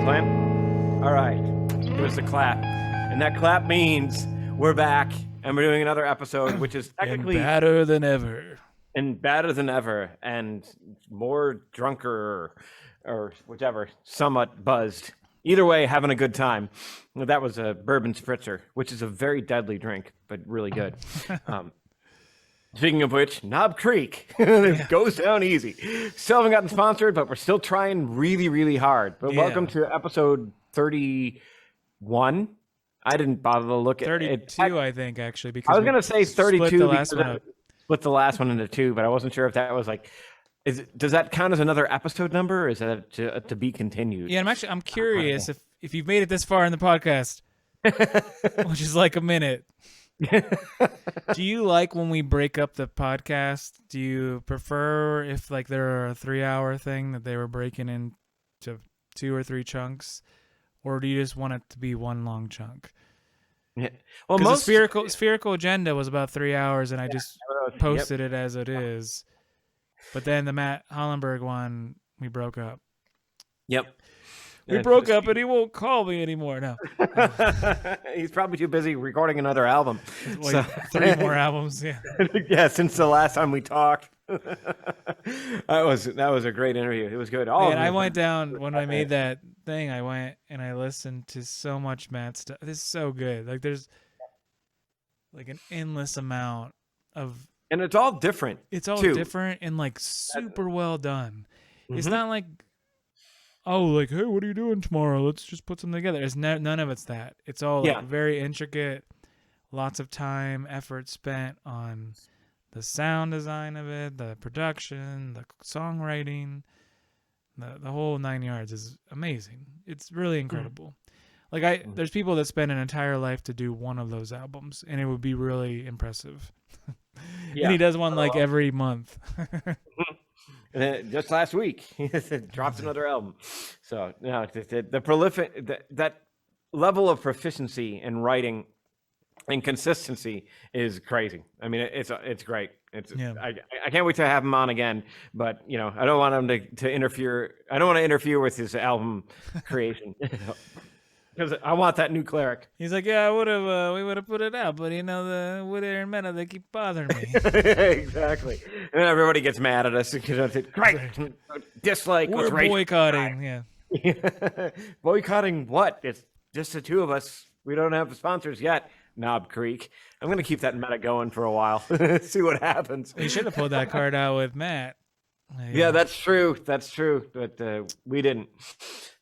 All right. It was the clap. And that clap means we're back and we're doing another episode, which is technically and badder than ever. And badder than ever and more drunker or whichever, somewhat buzzed. Either way, having a good time. That was a bourbon spritzer, which is a very deadly drink, but really good. Speaking of which, Knob Creek it goes down easy. Still haven't gotten sponsored, but we're still trying really, really hard. But welcome to episode 31. I didn't bother to look at 32, I think, actually. Because I was going to say 32 split the last one into two, but I wasn't sure if that was like, does that count as another episode number, or is that to be continued? Yeah, I'm curious if you've made it this far in the podcast, which is like a minute. Do you like when we break up the podcast? Do you prefer if like they're a 3-hour thing that they were breaking into 2 or 3 chunks, or do you just want it to be one long chunk? Yeah. Well, most spherical agenda was about 3 hours, and I just posted it as it is. But then the Matt Hollenberg one, we broke up. Yep. We broke up, and he won't call me anymore now. He's probably too busy recording another album. Like 3 more albums, yeah. Yeah, since the last time we talked. That was a great interview. It was good. I went down when I made that thing. I went and I listened to so much Matt stuff. This is so good. Like there's like an endless amount of, and it's all different. It's all different and like super well done. Mm-hmm. It's not like, oh, like, hey, what are you doing tomorrow? Let's just put something together. It's none of it's that. It's all like very intricate, lots of time, effort spent on the sound design of it, the production, the songwriting, the whole 9 yards is amazing. It's really incredible. Like there's people that spend an entire life to do one of those albums, and it would be really impressive. And he does one like every month. Just last week, he dropped another album. So the prolific that level of proficiency in writing and consistency is crazy. I mean, it's great. I can't wait to have him on again. But I don't want him to interfere. I don't want to interfere with his album creation. Because I want that new cleric. He's like, yeah, we would have put it out, but the wood, air, and metal, they keep bothering me. Exactly. And everybody gets mad at us. Great. Dislike. We're boycotting. Yeah. Boycotting what? It's just the two of us. We don't have sponsors yet. Knob Creek. I'm going to keep that meta going for a while. See what happens. You should have pulled that card out with Matt. Yeah, that's true. But we didn't.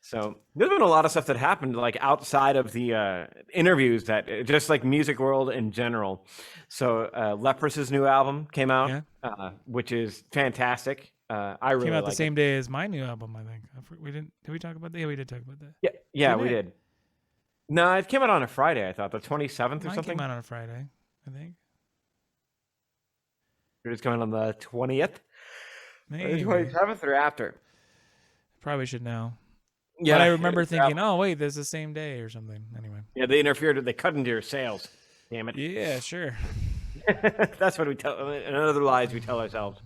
So there's been a lot of stuff that happened like outside of the interviews, that just like music world in general. So Leprous' new album came out, which is fantastic. I really came out like the same day as my new album, I think. Did we talk about that? Yeah, we did talk about that. Yeah, we did. No, it came out on a Friday, I thought, the 27th or something. Mine came out on a Friday, I think. It's coming on the 20th? Maybe. The 27th or after? Probably should know. Yeah, but I remember thinking, oh, wait, there's the same day or something. Anyway. Yeah, they interfered. They cut into your sales. Damn it. Yeah, sure. That's what we tell. And other lies we tell ourselves.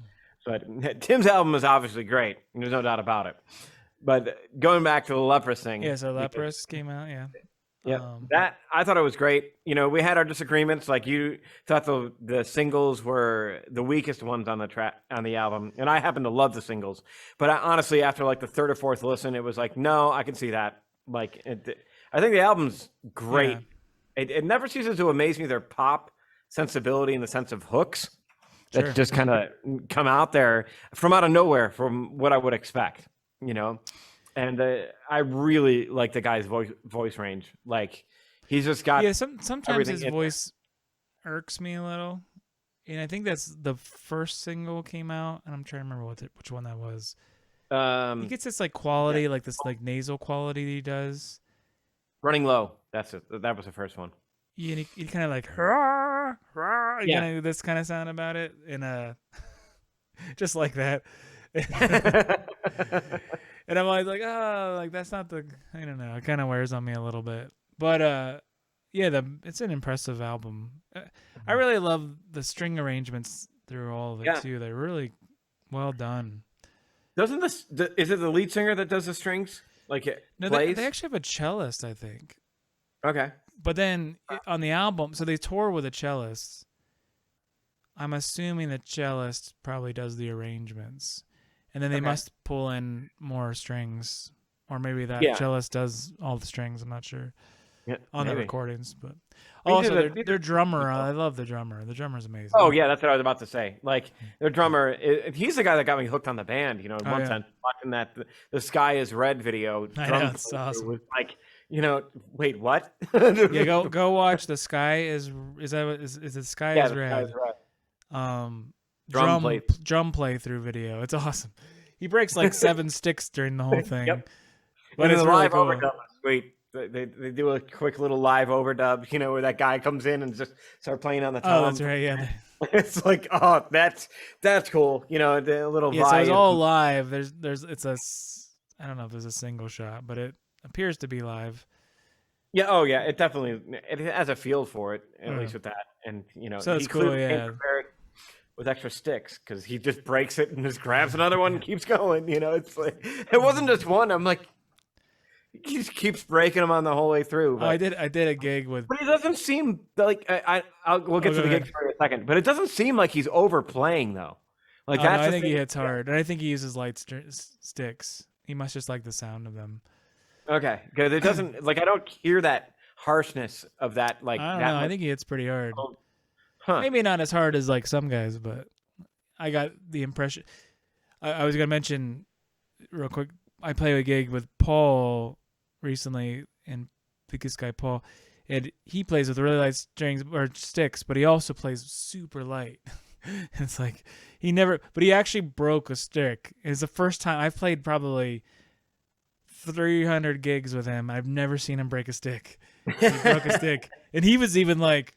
But Tim's album is obviously great. There's no doubt about it. But going back to the Leprous thing. Yeah, so Leprous came out, yeah. Yeah, that I thought it was great. We had our disagreements. Like you thought the singles were the weakest ones on the album, and I happen to love the singles. But honestly, after like the third or fourth listen, it was like, no, I can see that. Like, I think the album's great. Yeah. It never ceases to amaze me, their pop sensibility in the sense of hooks that just kind of come out there from out of nowhere, from what I would expect. And I really like the guy's voice range. Like, he's just got sometimes his voice irks me a little. And I think that's the first single came out, and I'm trying to remember which one that was. He gets this like quality, like this like nasal quality that he does. Running Low. That was the first one. Yeah, and he kind of like rah, rah, kind of this kind of sound about it, and just like that. And I'm always like, oh, like that's not I don't know. It kind of wears on me a little bit. But it's an impressive album. I really love the string arrangements through all of it too. They're really well done. Doesn't is it the lead singer that does the strings? Like it No, plays? they actually have a cellist, I think. Okay. But then on the album, so they tour with a cellist. I'm assuming the cellist probably does the arrangements, and then they must pull in more strings, or maybe that cellist does all the strings. I'm not sure on the recordings, but also their drummer. I love the drummer. The drummer's amazing. Oh yeah, that's what I was about to say. Like their drummer, he's the guy that got me hooked on the band. You know, in one sense, watching that the Sky Is Red video. I know, it's awesome. Was like, you know, wait, what? Yeah, go watch The Sky Is that is the Sky Is Red? Sky Is Red. Drum playthrough video. It's awesome. He breaks like 7 sticks during the whole thing. Yep. But it's the really live cool. overdub is sweet. They do a quick little live overdub, you know, where that guy comes in and just start playing on the tom. Oh, that's right. Yeah. It's like, oh, that's cool. You know, the little vibe. So it's all live. I don't know if there's a single shot, but it appears to be live. Yeah. Oh, yeah. It definitely it has a feel for it, at least with that. And you know, so it's cool. Yeah. With extra sticks because he just breaks it and just grabs another one and keeps going. You know, it's like it wasn't just one. I'm like, he just keeps breaking them on the whole way through. But, I did a gig with, but it doesn't seem like we'll get to the gig for a second. But it doesn't seem like he's overplaying though. Like that's I think he hits hard, and I think he uses light sticks. He must just like the sound of them. Okay, because it doesn't like I don't hear that harshness of that. Like I don't know. I think he hits pretty hard. Maybe not as hard as like some guys, but I got the impression. I was gonna mention real quick. I played a gig with Paul recently, and this guy Paul, and he plays with really light strings or sticks, but he also plays super light. It's like but he actually broke a stick. It's the first time I've played probably 300 gigs with him. I've never seen him break a stick. He broke a stick, and he was even like,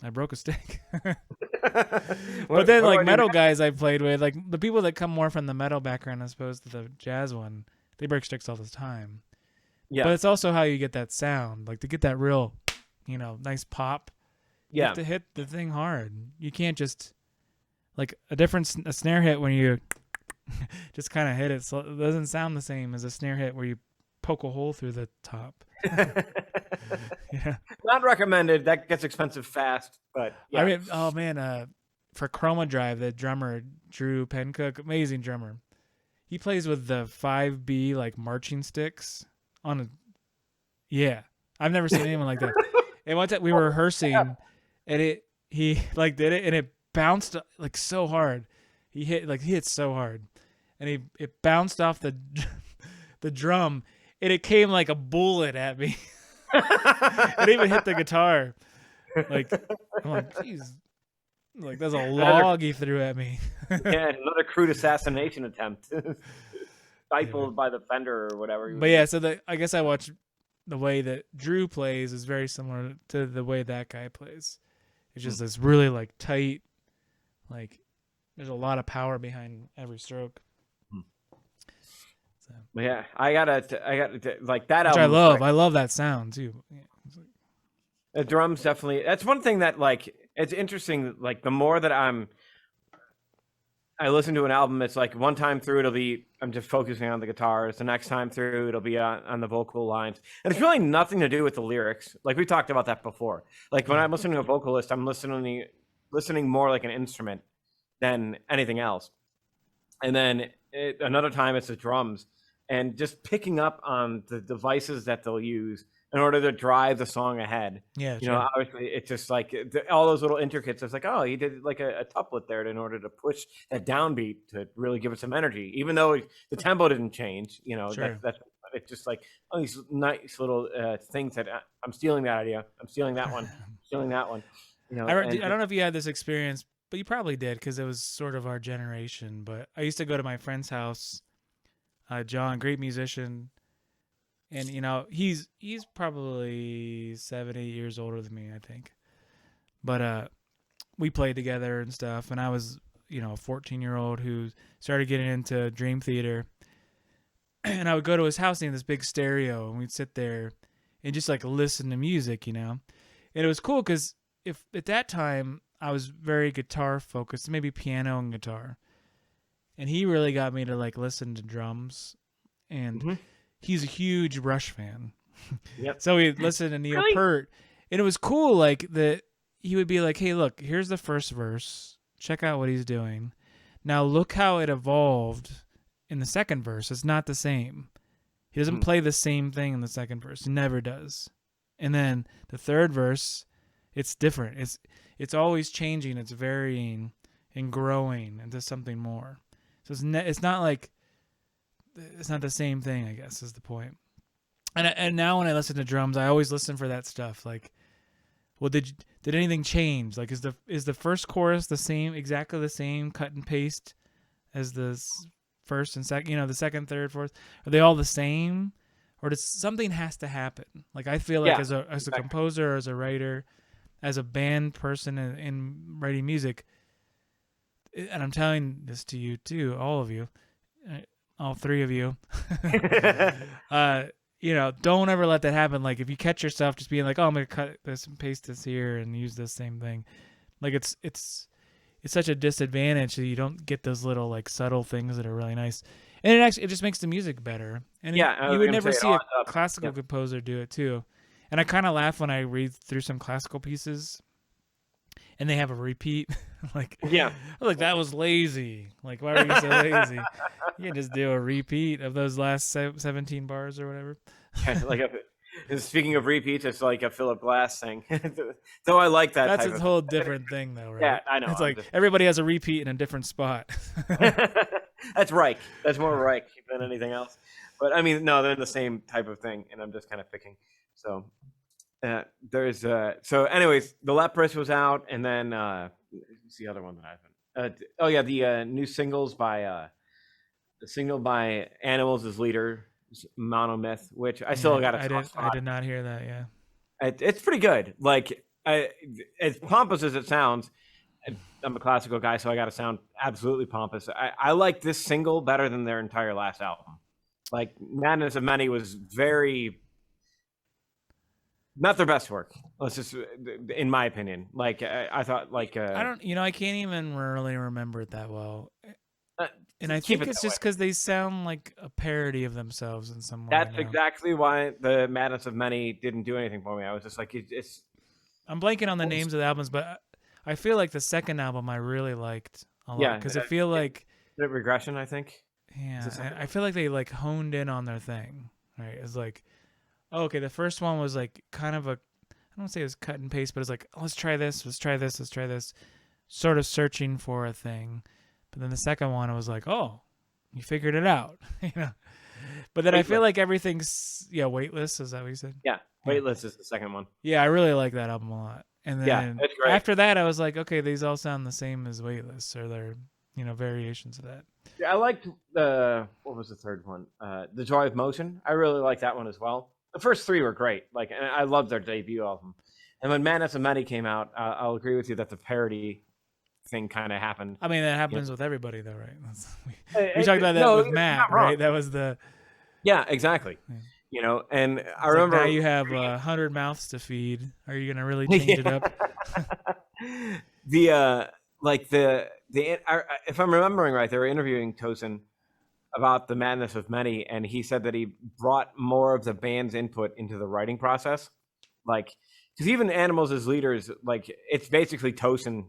I broke a stick. But then like metal guys I played with, like the people that come more from the metal background as opposed to the jazz one, they break sticks all the time. Yeah. But it's also how you get that sound. Like to get that real, you know, nice pop. You have to hit the thing hard. You can't just like a snare hit when you just kind of hit it. So it doesn't sound the same as a snare hit where you poke a hole through the top. Yeah. Not recommended. That gets expensive fast, but yeah. I mean, oh man, for Chroma Drive, the drummer Drew Pencook, amazing drummer. He plays with the 5B like marching sticks on a. Yeah, I've never seen anyone like that. And one time we were rehearsing, and he like did it, and it bounced like so hard. He hit so hard, and it bounced off the drum, and it came like a bullet at me. It even hit the guitar. Like I'm like, jeez, like there's a log he threw at me. Yeah, another crude assassination attempt, stifled by the fender or whatever. But yeah, so I guess I watched the way that Drew plays is very similar to the way that guy plays. It's just this really like tight, like there's a lot of power behind every stroke. So. Yeah, I got like that. Which album. I love that sound too. Yeah. The drums definitely. That's one thing that like it's interesting. Like the more that I listen to an album, it's like one time through I'm just focusing on the guitars. The next time through it'll be on the vocal lines, and it's really nothing to do with the lyrics. Like we talked about that before. Like when I'm listening to a vocalist, I'm listening more like an instrument than anything else. And then another time it's the drums. And just picking up on the devices that they'll use in order to drive the song ahead. Yeah, you know, obviously it's just like all those little intricacies. It's like, oh, he did like a tuplet there in order to push that downbeat to really give it some energy, even though the tempo didn't change. You know, that's it's just like all these nice little things that I'm stealing that idea. I'm stealing that one. I'm stealing that one. You know, I don't know if you had this experience, but you probably did because it was sort of our generation. But I used to go to my friend's house. John, great musician, and you know he's probably 7, 8 years older than me, I think. But we played together and stuff, and I was a 14-year-old who started getting into Dream Theater, and I would go to his house and he had this big stereo, and we'd sit there and just like listen to music, and it was cool because if at that time I was very guitar focused, maybe piano and guitar. And he really got me to like listen to drums and he's a huge Rush fan. Yep. So we listened to Neil Peart, and it was cool. Like he would be like, "Hey, look, here's the first verse. Check out what he's doing. Now look how it evolved in the second verse. It's not the same. He doesn't play the same thing in the second verse. He never does. And then the third verse, it's different. It's always changing. It's varying and growing into something more. So it's not like it's not the same thing, I guess, is the point. And now when I listen to drums, I always listen for that stuff. Like, well, did anything change? Like, is the first chorus the same, exactly the same, cut and paste as the first and second? The second, third, fourth. Are they all the same, or does something has to happen? Like, I feel like as a composer, as a writer, as a band person in writing music, and I'm telling this to you too, all of you, all three of you. Don't ever let that happen. Like, if you catch yourself just being like, "Oh, I'm gonna cut this and paste this here and use this same thing," like it's such a disadvantage that you don't get those little like subtle things that are really nice, and it just makes the music better. And you would never see a classical composer do it too. And I kind of laugh when I read through some classical pieces, and they have a repeat. Like that was lazy. Like, why were you so lazy? You can just do a repeat of those last 17 bars or whatever. Speaking of repeats, it's like a Philip Glass thing. Though I like that. That's a whole different thing, though, right? Yeah, I know. It's like everybody has a repeat in a different spot. That's Reich. That's more Reich than anything else. But I mean, no, they're the same type of thing, and I'm just kind of picking. So there's anyways, the Leprous was out, and then what's the other one that I've been? The new singles by the single by Animals as Leader, Monomyth, which I still got to talk about. I did not hear that. Yeah, it's pretty good. Like, as pompous as it sounds, I'm a classical guy, so I got to sound absolutely pompous. I like this single better than their entire last album. Like, Madness of Many was very not their best work. Let's just, in my opinion. Like, I thought, like, I don't, I can't even really remember it that well. And I think it's just because they sound like a parody of themselves in some way. That's exactly why the Madness of Many didn't do anything for me. I was just like, it's. I'm blanking on the names of the albums, but I feel like the second album I really liked a lot because I feel like the Regression, I think. Yeah, I feel like they like honed in on their thing. Right, it's like, oh, okay, the first one was like kind of I don't say it was cut and paste, but it's like, oh, let's try this, sort of searching for a thing. But then the second one, I was like, oh, you figured it out, But then I feel like everything's Weightless. Is that what you said? Yeah, Weightless is the second one. Yeah, I really like that album a lot. And then after that, I was like, okay, these all sound the same as Weightless, or they're variations of that. Yeah, I liked what was the third one? The Joy of Motion. I really liked that one as well. The first three were great. Like, and I loved their debut album. And when Madness of Many came out, I'll agree with you that the parody thing kind of happened. I mean, that happens with everybody, though, right? We talked about that with Matt, right? That was the. Yeah, exactly. Yeah. And I remember now you have 100 mouths to feed. Are you gonna really change it up? If I'm remembering right, they were interviewing Tosin about the Madness of Many, and he said that he brought more of the band's input into the writing process. Like, because even Animals as Leaders, like, it's basically Tosin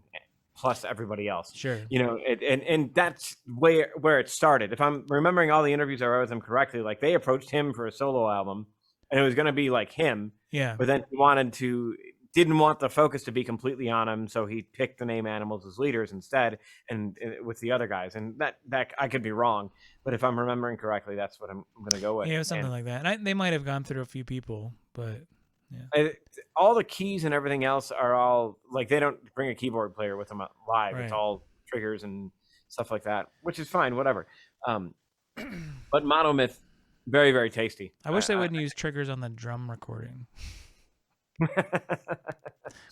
plus everybody else. Sure. And that's where it started. If I'm remembering all the interviews I read with him correctly, like, they approached him for a solo album, and it was going to be like him. Yeah. But then he didn't want the focus to be completely on him, so he picked the name Animals as Leaders instead, and with the other guys. And that I could be wrong, but if I'm remembering correctly, that's what I'm going to go with. Yeah, it was something like that. And they might have gone through a few people, but yeah. All the keys and everything else are all like, they don't bring a keyboard player with them live. Right. It's all triggers and stuff like that, which is fine, whatever. But Monomyth, very, very tasty. I wish they wouldn't use triggers on the drum recording. Why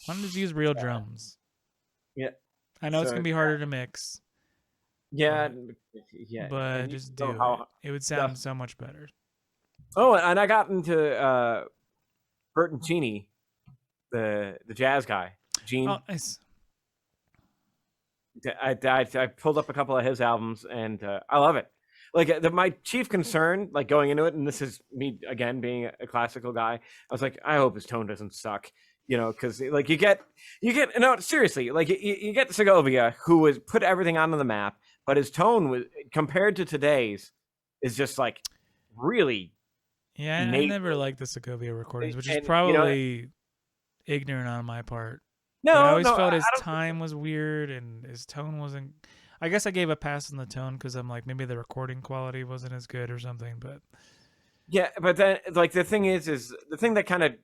don't just use real drums? Yeah, I know it's gonna be harder to mix. Yeah, but just do it. It would sound so much better. Oh, and I got into Bertoncini, the jazz guy, Gene. Oh, nice. I pulled up a couple of his albums, and I love it. Like my chief concern, like going into it, and this is me again being a classical guy. I was like, I hope his tone doesn't suck, because like you get no, seriously, like you get Segovia, who was put everything onto the map, but his tone was compared to today's is just like really. Yeah, I never liked the Segovia recordings, which is and, probably ignorant on my part. No, but I always no, felt his time was weird and his tone wasn't. I guess I gave a pass on the tone because I'm like, maybe the recording quality wasn't as good or something. But yeah, but then like the thing is the thing that kind of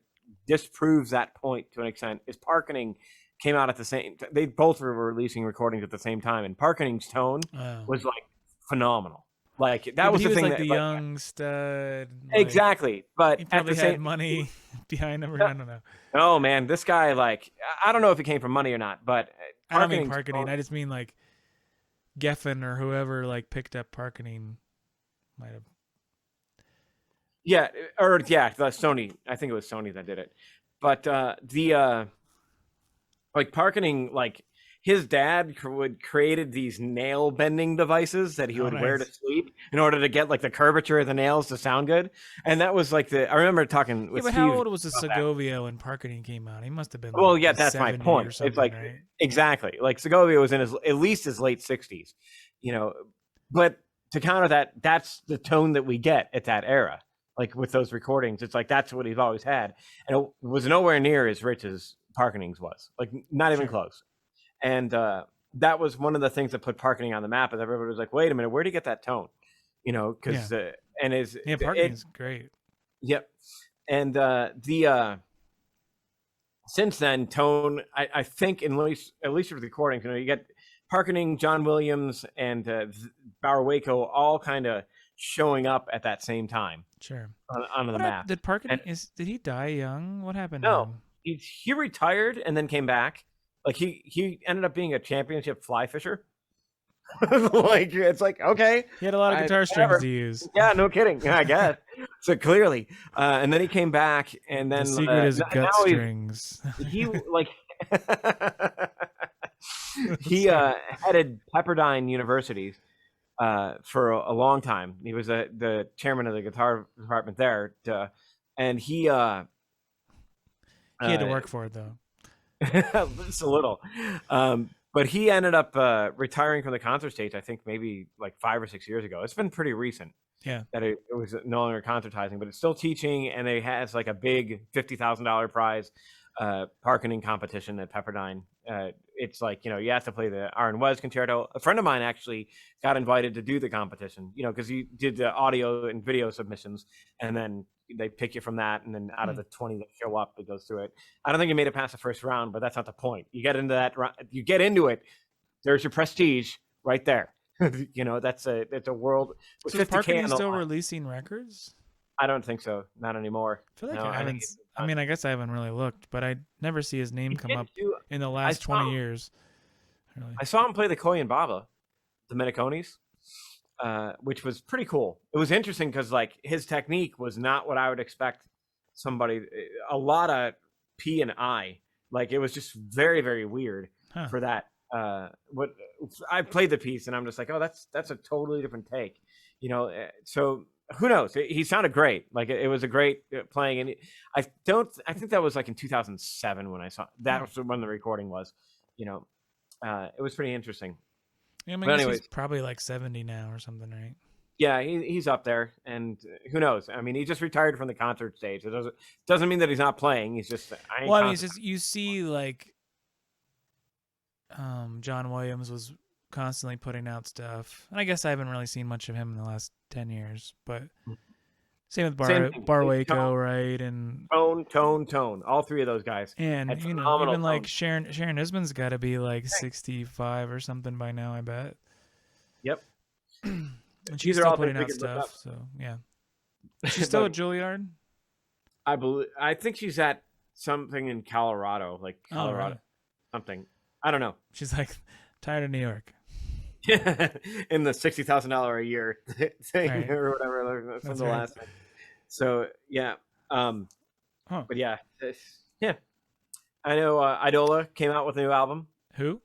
disproves that point to an extent is Parkening came out at the same. They both were releasing recordings at the same time, and Parkening's tone was like phenomenal. Like that was the thing. Like that, the like, young stud. Exactly, but he probably at the had same money behind him. I don't know. Oh man, this guy, like, I don't know if it came from money or not, but I don't mean Parkening. I just mean like Geffen or whoever like picked up Parkening might have. Yeah, the Sony. I think it was Sony that did it, but like Parkening, like his dad created these nail bending devices that he would wear to sleep in order to get like the curvature of the nails to sound good. And that was like I remember talking with Steve. How old was the Segovia when Parkening came out? He must have been. Well, yeah, that's my point. It's like right? Exactly like Segovia was in at least his late 60s, But to counter that, that's the tone that we get at that era. Like with those recordings, it's like that's what he's always had, and it was nowhere near as rich as Parkening's was. Like not even close. And that was one of the things that put Parkening on the map. Is everybody was like, "Wait a minute, where did he get that tone?" Because Parkening's great. Yep, and since then, tone. I think at least with recordings, you get Parkening, John Williams, and Bauer Waco all kind of showing up at that same time. Sure, on the map. Did Parkening did he die young? What happened? No, he retired and then came back. Like he ended up being a championship fly fisher. Like it's like okay, he had a lot of guitar strings to use. Yeah, no kidding. I guess so clearly. And then he came back, and then the secret is gut strings. He like he headed Pepperdine University for a long time. He was the chairman of the guitar department there, and he had to work for it though. Just a little, but he ended up retiring from the concert stage. I think maybe like 5 or 6 years ago. It's been pretty recent. Yeah, that it was no longer concertizing, but it's still teaching, and it has like a big $50,000 prize Parkening competition at Pepperdine. It's like you have to play the Aaron Wes concerto. A friend of mine actually got invited to do the competition, because he did the audio and video submissions, and then they pick you from that, and then out of the 20 that show up, it goes through it. I don't think he made it past the first round, but that's not the point. You get into that, you get into it. There's your prestige right there. That's a world. So is Parkening still releasing records? I don't think so. Not anymore. I feel like I haven't. I mean, I guess I haven't really looked, but I never see his name come up in the last 20 years. Really. I saw him play the Koyan Baba, the Dominicones, which was pretty cool. It was interesting because like his technique was not what I would expect somebody. A lot of P and I. Like it was just very, very weird for that. What I played the piece and I'm just like, oh, that's a totally different take, So who knows? He sounded great. Like it was a great playing, and I think that was like in 2007 when I saw that was when the recording was. It was pretty interesting. Yeah, but anyways, he's probably like 70 now or something, right? Yeah, he's up there, and who knows? I mean, he just retired from the concert stage. It doesn't mean that he's not playing. He's just it's just you see like. John Williams was constantly putting out stuff, and I guess I haven't really seen much of him in the last 10 years. But same with Bar Waco, right? And tone, all three of those guys. And even like Sharon Isman's got to be like 65 or something by now, I bet. Yep. And she's still putting out stuff. So yeah, she's still at Juilliard. I think she's at something in Colorado, like Colorado, something. I don't know. She's like tired of New York. In the $60,000 a year thing, right. Or whatever. That's the last thing. So yeah, but yeah. I know Idola came out with a new album. Who?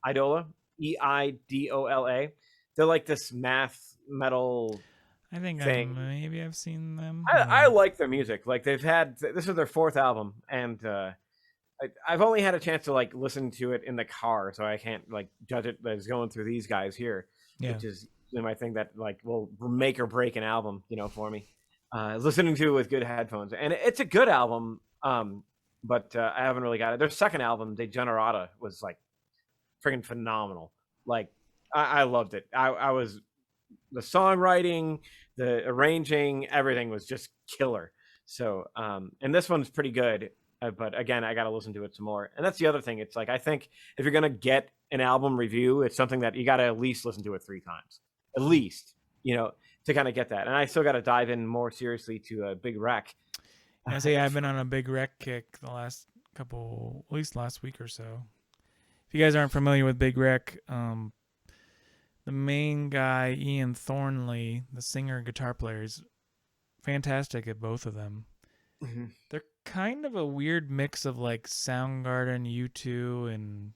Idola, EIDOLA. They're like this math metal I think thing. maybe I've seen them. I like their music. Like they've had this is their 4th album, and I've only had a chance to like listen to it in the car, so I can't like judge it as going through these guys here, Yeah. which is my thing that like will make or break an album, for me. Listening to it with good headphones, and it's a good album. But I haven't really got it. Their second album, Degenerata, was like freaking phenomenal. Like I loved it. I was the songwriting, the arranging, everything was just killer. So and this one's pretty good. But again, I got to listen to it some more. And that's the other thing. It's like I think if you're gonna get an album review, it's something that you got to at least listen to it 3 times, at least, to kind of get that. And I still got to dive in more seriously to a Big Wreck. I say I've been on a Big Wreck kick the last couple, at least last week or so. If you guys aren't familiar with Big Wreck, the main guy, Ian Thornley, the singer and guitar player, is fantastic at both of them. Mm-hmm. They're kind of a weird mix of like Soundgarden, U2, and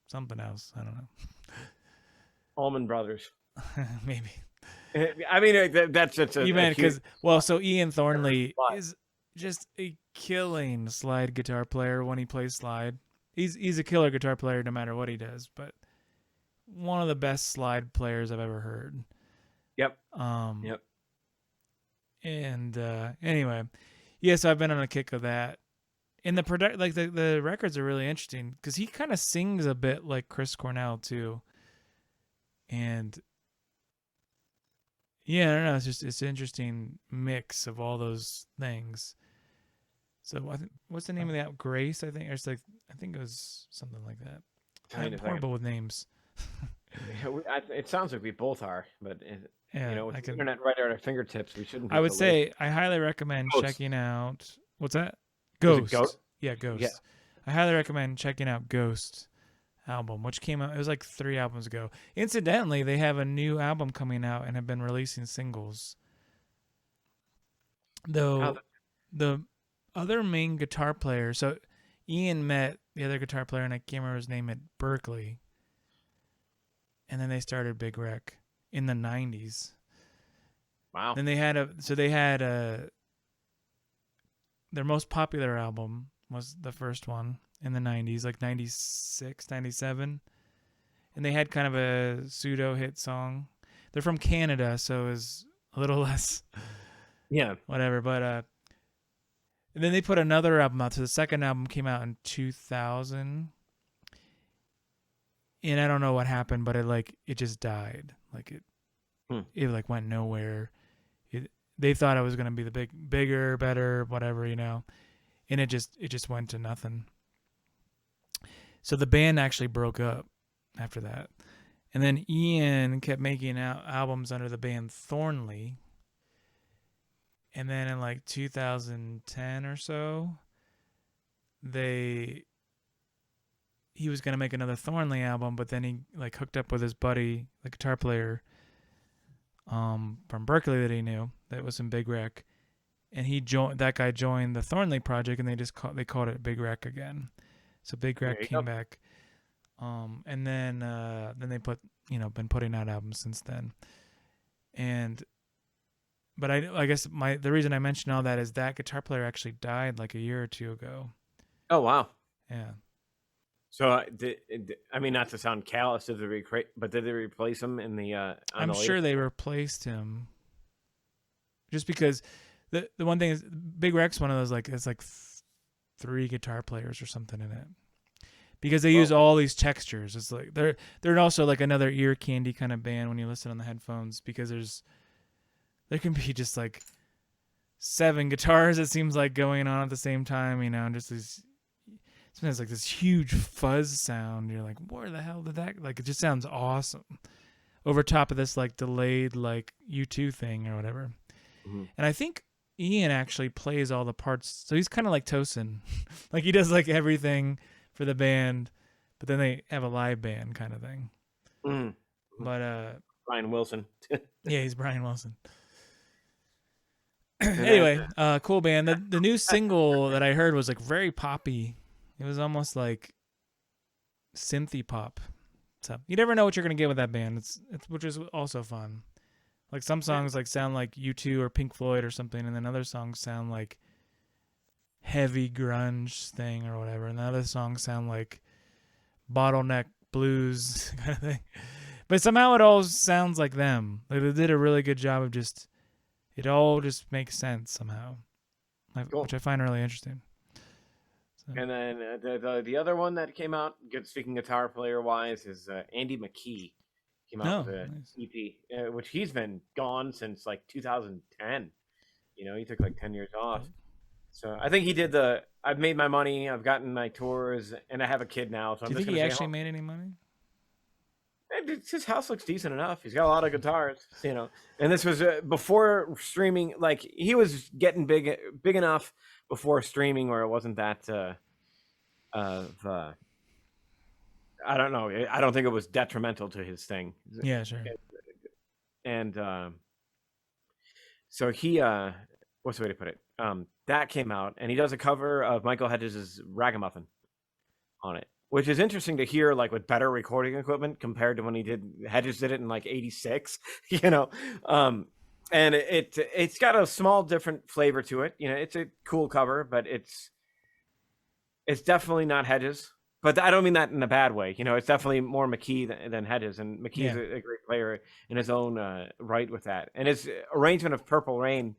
something else. I don't know. Allman Brothers. Maybe. I mean, that's just even because so Ian Thornley is just a killing slide guitar player when he plays slide. He's a killer guitar player no matter what he does, but one of the best slide players I've ever heard. Yep. Yep. And anyway, so I've been on a kick of that. And the records are really interesting because he kind of sings a bit like Chris Cornell too. And yeah, I don't know. It's an interesting mix of all those things. So what's the name of that? Grace, I think, or I think it was something like that. I'm horrible with names. It sounds like we both are, but with the internet right at our fingertips, we shouldn't. I would say I highly recommend checking out. What's that? Ghost. Yeah, Ghost. Yeah. I highly recommend checking out Ghost album, which came out. It was like 3 albums ago. Incidentally, they have a new album coming out and have been releasing singles. Though the other main guitar player, so Ian met the other guitar player, and I can't remember his name, at Berkeley. And then they started Big Wreck in the 90s. Wow. Then they had their most popular album was the first one in the 90s, like 96, 97. And they had kind of a pseudo hit song. They're from Canada, so it was a little less whatever, but and then they put another album out. So the second album came out in 2000. And I don't know what happened, but it just died. Like it like went nowhere. They thought it was going to be the bigger, better, whatever, and it just went to nothing. So the band actually broke up after that. And then Ian kept making albums under the band Thornley. And then in like 2010 or so, he was going to make another Thornley album, but then he like hooked up with his buddy, the guitar player from Berkeley that he knew that was in Big Wreck. And that guy joined the Thornley project, and they called it Big Wreck again. So Big Wreck came back. And then they been putting out albums since then. But I guess the reason I mentioned all that is that guitar player actually died like a year or 2 ago. Oh, wow. Yeah. So, I mean, not to sound callous, but did they replace him in the? I'm sure they replaced him. Just because the one thing is, Big Wreck's one of those it's like 3 guitar players or something in it, because they use all these textures. It's like they're also like another ear candy kind of band when you listen on the headphones, because there can be just like 7 guitars, it seems like, going on at the same time, and just these. Sometimes like this huge fuzz sound. You're like, where the hell did that? Like, it just sounds awesome over top of this like delayed like U2 thing or whatever. Mm-hmm. And I think Ian actually plays all the parts, so he's kind of like Tosin. Like, he does like everything for the band, but then they have a live band kind of thing. Mm-hmm. But Brian Wilson. Yeah, he's Brian Wilson. Anyway, cool band. The new single that I heard was like very poppy. It was almost like synthy pop. So you never know what you're gonna get with that band. It's which is also fun. Like some songs like sound like U2 or Pink Floyd or something, and then other songs sound like heavy grunge thing or whatever, and the other songs sound like bottleneck blues kind of thing. But somehow it all sounds like them. Like they did a really good job of just, it all just makes sense somehow, Cool. which I find really interesting. So. And then the other one that came out, good speaking guitar player wise, is Andy Mckee. Came out with an EP, which he's been gone since like 2010. You know, he took like 10 years off. So I think he did I've made my money, I've gotten my tours, and I have a kid now. So Do you think he actually made any money? His house looks decent enough. He's got a lot of guitars, you know. And this was before streaming. Like he was getting big enough before streaming, where it wasn't that I don't know. I don't think it was detrimental to his thing. Yeah, sure. And so he, what's the way to put it? That came out, and he does a cover of Michael Hedges' Ragamuffin on it, which is interesting to hear, like with better recording equipment compared to when Hedges did it in like '86, you know. And it's got a small different flavor to it. You know, it's a cool cover, but it's definitely not Hedges. But I don't mean that in a bad way. You know, it's definitely more Mckee than Hedges, and Mckee is a great player in his own right with that. And his arrangement of Purple Rain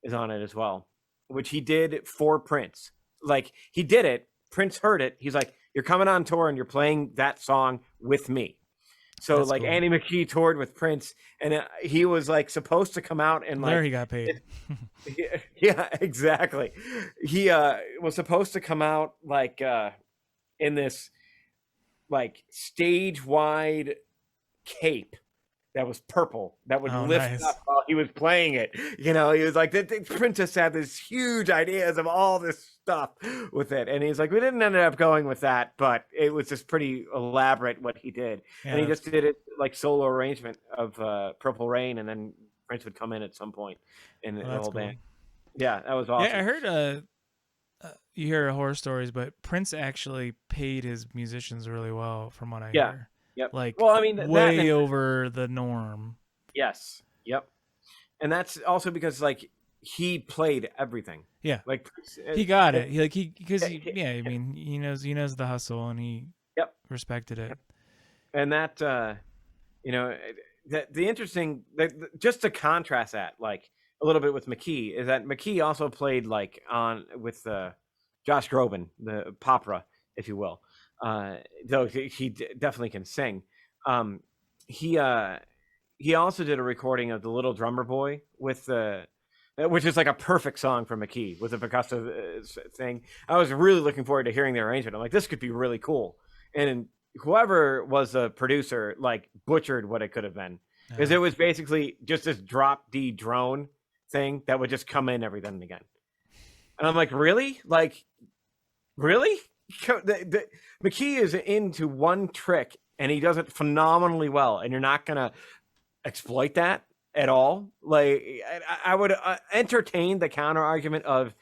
is on it as well, which he did for Prince. Like he did it, Prince heard it. He's like, "You're coming on tour and you're playing that song with me." So that's like cool. Andy Mckee toured with Prince, and he was like supposed to come out and there he got paid. Yeah, exactly. He was supposed to come out like in this like stage wide cape that was purple that would lift up while he was playing it. You know, he was like, the Princess had this huge ideas of all this stuff with it. And he's like, we didn't end up going with that, but it was just pretty elaborate what he did. Yeah, and he just did it like solo arrangement of Purple Rain, and then Prince would come in at some point in the whole band. Yeah, that was awesome. Yeah, I heard you hear horror stories, but Prince actually paid his musicians really well, from what I hear. Yep. Like, well, I mean, way over the norm. Yes. Yep. And that's also because like he played everything. Yeah. Like he got it. I mean, he knows the hustle, and he respected it. And that you know, the interesting, just to contrast that like a little bit with Mckee, is that Mckee also played like on with Josh Groban, the Popra, if you will. Though he definitely can sing. He also did a recording of The Little Drummer Boy with which is like a perfect song for Mckee with a percussive thing. I was really looking forward to hearing the arrangement. I'm like, this could be really cool. And whoever was the producer like butchered what it could have been, because it was basically just this drop D drone thing that would just come in every then and again. And I'm like, really? Like, really? Mckee is into one trick, and he does it phenomenally well, and you're not gonna exploit that at all. Like I would entertain the counter argument of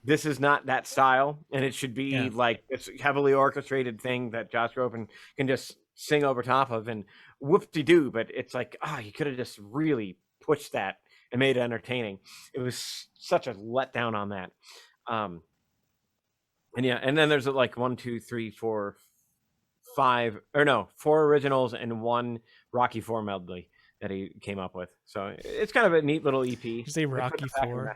this is not that style, and it should be like this heavily orchestrated thing that Josh Groban can just sing over top of, and whoop-de-doo. But it's like, you could have just really pushed that and made it entertaining. It was such a letdown on that. And then there's like 4 originals and one Rocky IV medley that he came up with. So it's kind of a neat little EP. Did you say Rocky IV?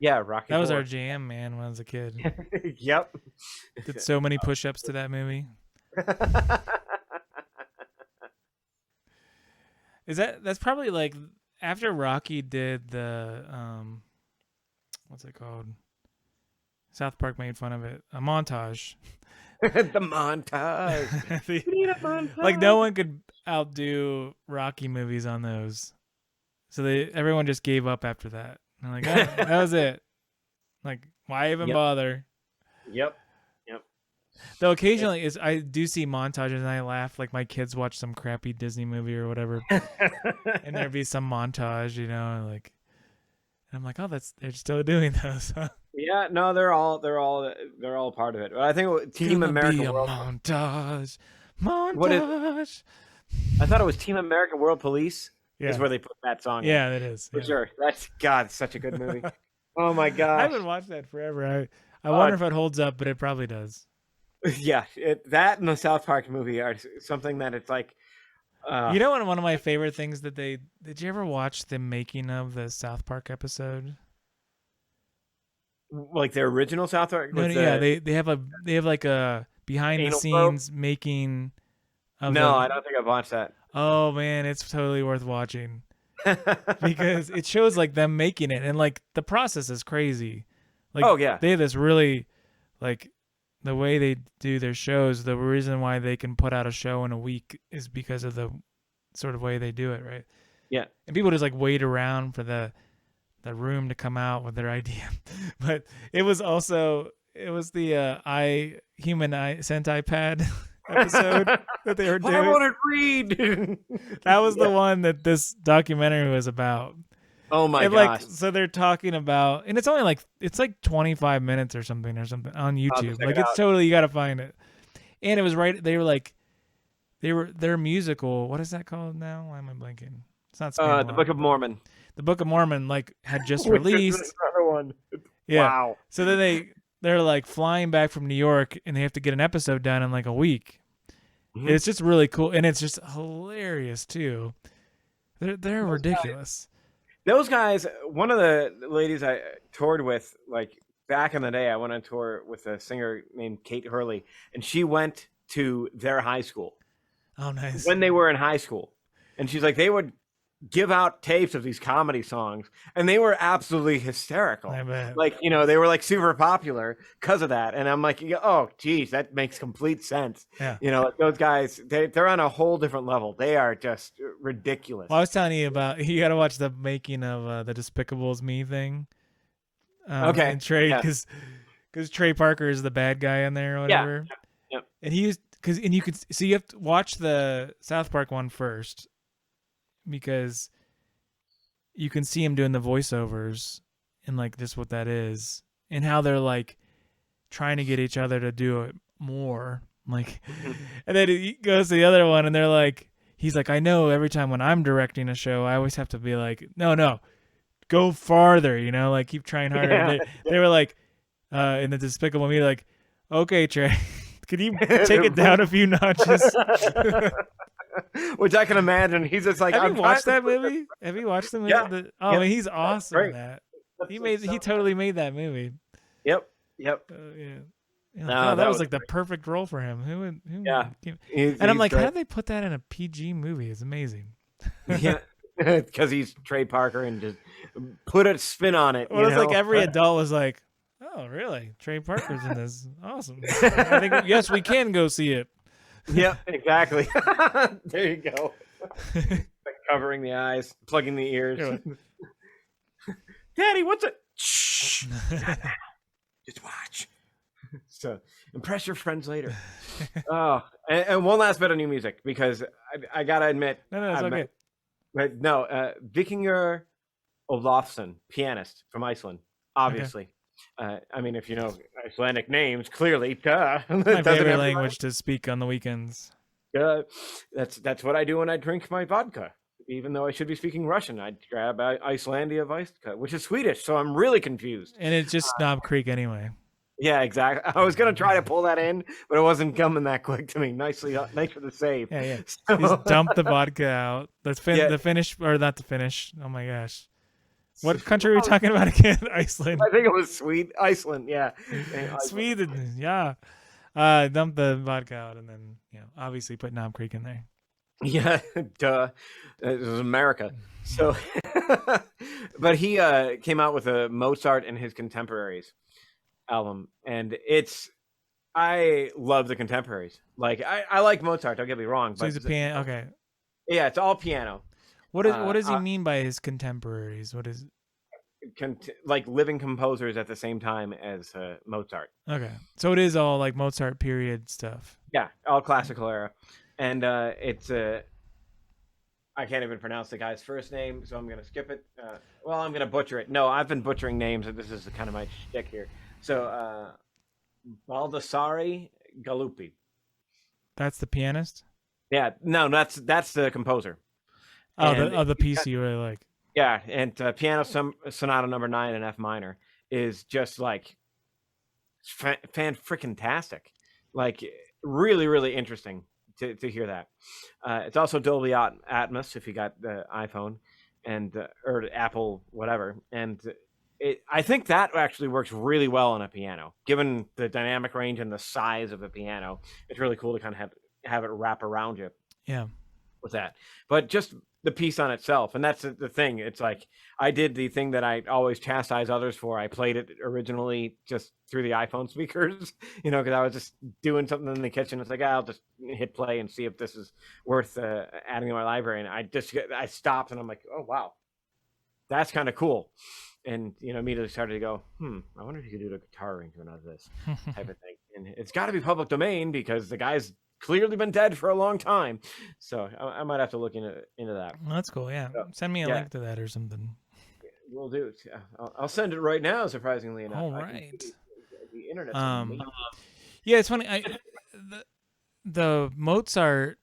Yeah, Rocky IV. That was our jam, man, when I was a kid. Yep. Did so many push-ups to that movie. That's probably like after Rocky did the what's it called? South Park made fun of it. A montage. The montage. Like no one could outdo Rocky movies on those. So everyone just gave up after that. And like, that was it. Like, why even bother? Yep. Though occasionally I do see montages and I laugh, like my kids watch some crappy Disney movie or whatever, and there'd be some montage, you know, like, and I'm like, oh, they're still doing those. Huh? Yeah, no, they're all part of it. I think Team America World montage. I thought it was Team America World Police. is where they put that song. Yeah, in. it is For sure. That's such a good movie. Oh my I gosh. haven't watched that forever. I wonder if it holds up, but it probably does. Yeah, that and the South Park movie are something that it's like. You know what? One of my favorite things that did you ever watch the making of the South Park episode? Like the original South Park? No, yeah, they have like a behind the scenes making. I don't think I've watched that. Oh man, it's totally worth watching because it shows like them making it, and like the process is crazy. Like, they have this really, like, the way they do their shows. The reason why they can put out a show in a week is because of the sort of way they do it, right? Yeah. And people just like wait around for the room to come out with their idea. But it was the human Sentai pad episode that they were doing. I want to read. That was the one that this documentary was about. Oh my gosh. Like, so they're talking about, and it's only like, it's like 25 minutes or something on YouTube. Like, it's totally, you got to find it. And it was their musical, what is that called now? Why am I blanking? It's not the Book of Mormon. The Book of Mormon, like, had just released. Another one. Yeah. Wow. So then they're like flying back from New York, and they have to get an episode done in like a week. Mm-hmm. It's just really cool, and it's just hilarious too. They're ridiculous. Those guys, one of the ladies I toured with, like back in the day, I went on tour with a singer named Kate Hurley, and she went to their high school. Oh, nice. When they were in high school. And she's like, they would give out tapes of these comedy songs, and they were absolutely hysterical. I bet. Like, they were like super popular because of that. And I'm like, oh, geez, that makes complete sense. Yeah. Those guys, they're on a whole different level. They are just ridiculous. Well, I was telling you about, you got to watch the making of the Despicables Me thing. Okay. And Trey, because Trey Parker is the bad guy in there or whatever. Yeah. And he used, and you could, so you have to watch the South Park one first, because you can see him doing the voiceovers and like just what that is and how they're like trying to get each other to do it more. Like, and then he goes to the other one and they're like, he's like, I know every time when I'm directing a show, I always have to be like, no, go farther, like keep trying harder. Yeah. They were like, in the Despicable Me, like, okay, Trey, can you take it down a few notches? Which I can imagine. He's just like, Have you watched that movie? Have you watched the movie? Yeah. Man, he's awesome in that. He totally made that movie. Yep. Yeah. That was like the perfect role for him. And I'm like, how did they put that in a PG movie? It's amazing. Yeah. Because he's Trey Parker and just put a spin on it. Well, it's like every adult was like, oh, really? Trey Parker's in this. Awesome. I think, yes, we can go see it. Yeah, exactly. There you go. Like covering the eyes, plugging the ears. Daddy, what's it? Shh. Just watch. So impress your friends later. Oh, and one last bit of new music, because I gotta admit, no, it's okay. Vikingur Olafsson, pianist from Iceland, obviously. Okay. I mean, if you know Icelandic names, clearly, duh. My favorite language to speak on the weekends. That's what I do when I drink my vodka. Even though I should be speaking Russian, I'd grab Icelandia vodka, which is Swedish. So I'm really confused. And it's just Knob Creek anyway. Yeah, exactly. I was gonna try to pull that in, but it wasn't coming that quick to me. Nice for the save. Yeah. So, just dump the vodka out. The finish, or not the finish. Oh my gosh. What country are we talking about again? Iceland. I think it was Iceland, yeah. Sweden, yeah. Dump the vodka out and then, obviously put Knob Creek in there. Yeah, duh. It was America. So, but he came out with a Mozart and His Contemporaries album, and I love the contemporaries. Like, I like Mozart, don't get me wrong. So he's a piano, okay. Yeah, it's all piano. What does he mean by his contemporaries? What is like living composers at the same time as Mozart? Okay, so it is all like Mozart period stuff. Yeah, all classical era, and it's I can't even pronounce the guy's first name, so I'm gonna skip it. Well, I'm gonna butcher it. No, I've been butchering names, and this is kind of my shtick here. So Baldassare Galuppi. That's the pianist. Yeah, no, that's the composer. The piece you really like. Yeah, and Piano Sonata Number 9 in F minor is just like fan-freaking-tastic. Like, really, really interesting to hear that. It's also Dolby Atmos if you got the iPhone and or Apple, whatever. And I think that actually works really well on a piano, given the dynamic range and the size of the piano. It's really cool to kind of have it wrap around you. Yeah. With that, but just the piece on itself, and that's the thing. It's like I did the thing that I always chastise others for. I played it originally just through the iPhone speakers, because I was just doing something in the kitchen. It's like, I'll just hit play and see if this is worth adding to my library. And I stopped and I'm like, oh wow, that's kind of cool. And immediately started to go, I wonder if you could do a guitar arrangement out of this type of thing. And it's got to be public domain because the guy's clearly been dead for a long time, so I might have to look into that. Well, that's cool. Yeah, send me a link to that or something. We'll do. I'll send it right now. Surprisingly enough. All right. The internet. Yeah, it's funny. The Mozart,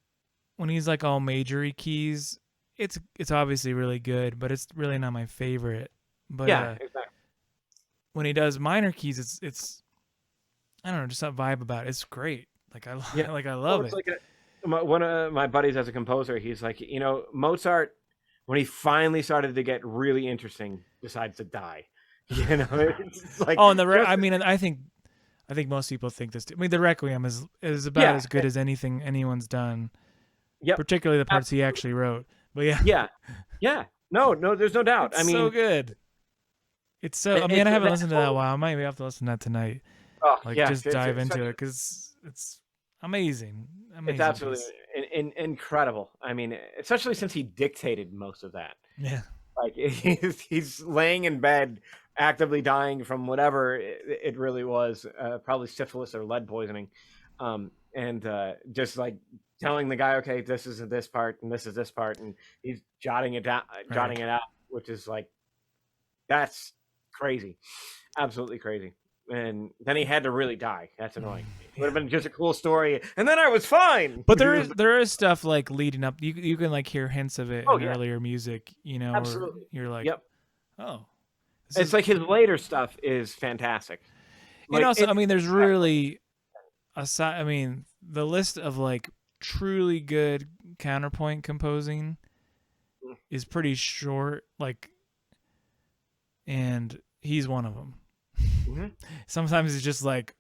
when he's like all majory keys, it's obviously really good, but it's really not my favorite. But yeah, exactly. When he does minor keys, it's I don't know, just that vibe about it. It's great. Like I love it. Like one of my buddies as a composer, he's like, Mozart, when he finally started to get really interesting, decides to die. It's like, I think most people think this too. I mean, the Requiem is about as good as anything anyone's done. Yeah, particularly the parts he actually wrote. But yeah. No, there's no doubt. It's so good. It's so. I haven't listened to that in a while. I might have to listen to that tonight. Oh, just dive into it because it's amazing. It's absolutely incredible. I mean, especially since he dictated most of that. Yeah. Like he's laying in bed, actively dying from whatever it really was, probably syphilis or lead poisoning, and just like telling the guy, okay, this is this part and this is this part, and he's jotting it down, jotting it out, which is like, that's crazy, absolutely crazy. And then he had to really die. That's annoying. It would have been just a cool story, and then I was fine. But there is stuff like leading up. You can like hear hints of it in earlier music. Absolutely. You're like, yep. Oh, it's like his later stuff is fantastic. And also, there's really the list of like truly good counterpoint composing is pretty short. Like, and he's one of them. Mm-hmm. Sometimes it's just like,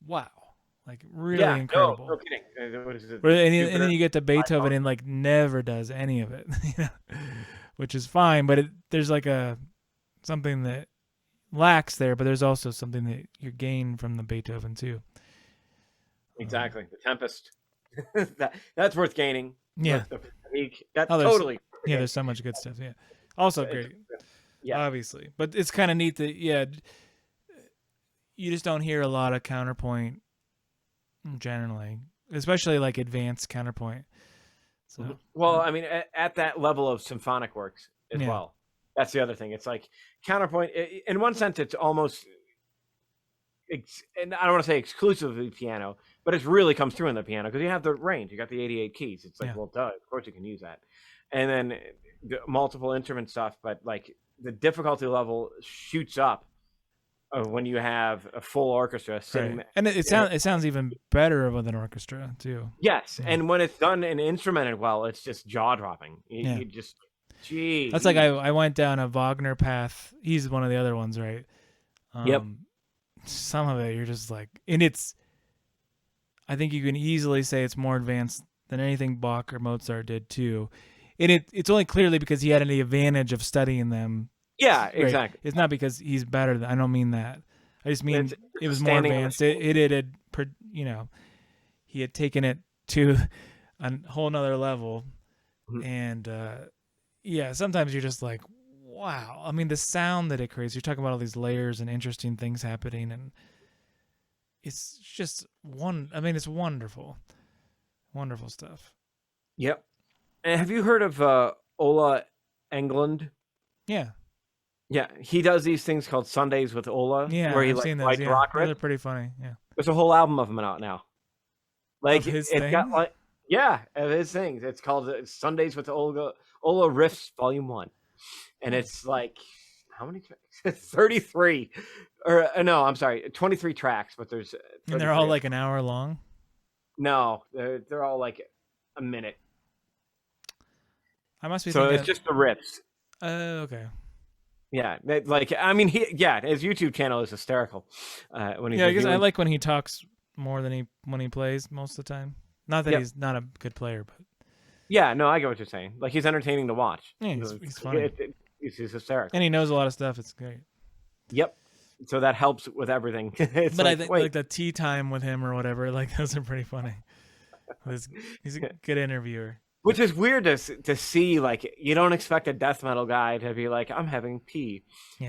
wow, like really incredible. No kidding. What is it? And then you get to Beethoven and like never does any of it, which is fine. But there's like something that lacks there, but there's also something that you gain from the Beethoven too. Exactly, the Tempest. That's worth gaining. Yeah, that's totally. Yeah, there's so much good stuff. Yeah, also great. Yeah, obviously, but it's kind of neat that you just don't hear a lot of counterpoint generally, especially like advanced counterpoint. So, well, at that level of symphonic works as well. That's the other thing. It's like counterpoint. In one sense, it's almost, and I don't want to say exclusively piano, but it really comes through in the piano because you have the range. You got the 88 keys. It's like, well, duh, of course you can use that. And then the multiple instrument stuff, but like the difficulty level shoots up when you have a full orchestra sitting. Right. And it sounds even better with an orchestra too. Yes, and when it's done and instrumented well, it's just jaw dropping. You just, geez. That's like I went down a Wagner path. He's one of the other ones, right? Yep. Some of it you're just like, and I think you can easily say it's more advanced than anything Bach or Mozart did too. And it's only clearly because he had the advantage of studying them. Yeah, exactly. It's not because he's better. I don't mean that. I just mean it was more advanced. It had, he had taken it to a whole nother level. Mm-hmm. And sometimes you're just like, wow. The sound that it creates. You're talking about all these layers and interesting things happening, and it's just it's wonderful, wonderful stuff. Yep. And have you heard of Ola Englund? Yeah. Yeah, he does these things called Sundays with Ola, where he like rock riff. They're pretty funny. Yeah, there's a whole album of them out now. Like his it's got like Yeah, of his things. It's called Sundays with Ola Riffs Volume 1. And it's like, how many tracks? It's 33. Or no, I'm sorry, 23 tracks, but there's And they're all like an hour long? No, they're all like a minute. I must be so thinking it's just the riffs. Okay. Yeah, like I mean, his YouTube channel is hysterical. When he's because I like when he talks more than when he plays most of the time. Not that he's not a good player, but yeah, no, I get what you're saying. Like he's entertaining to watch. Yeah, he's funny. He's hysterical, and he knows a lot of stuff. It's great. Yep. So that helps with everything. But like, I think like the tea time with him or whatever, like those are pretty funny. He's a good interviewer. Which is weird to see. Like you don't expect a death metal guy to be like, I'm having tea,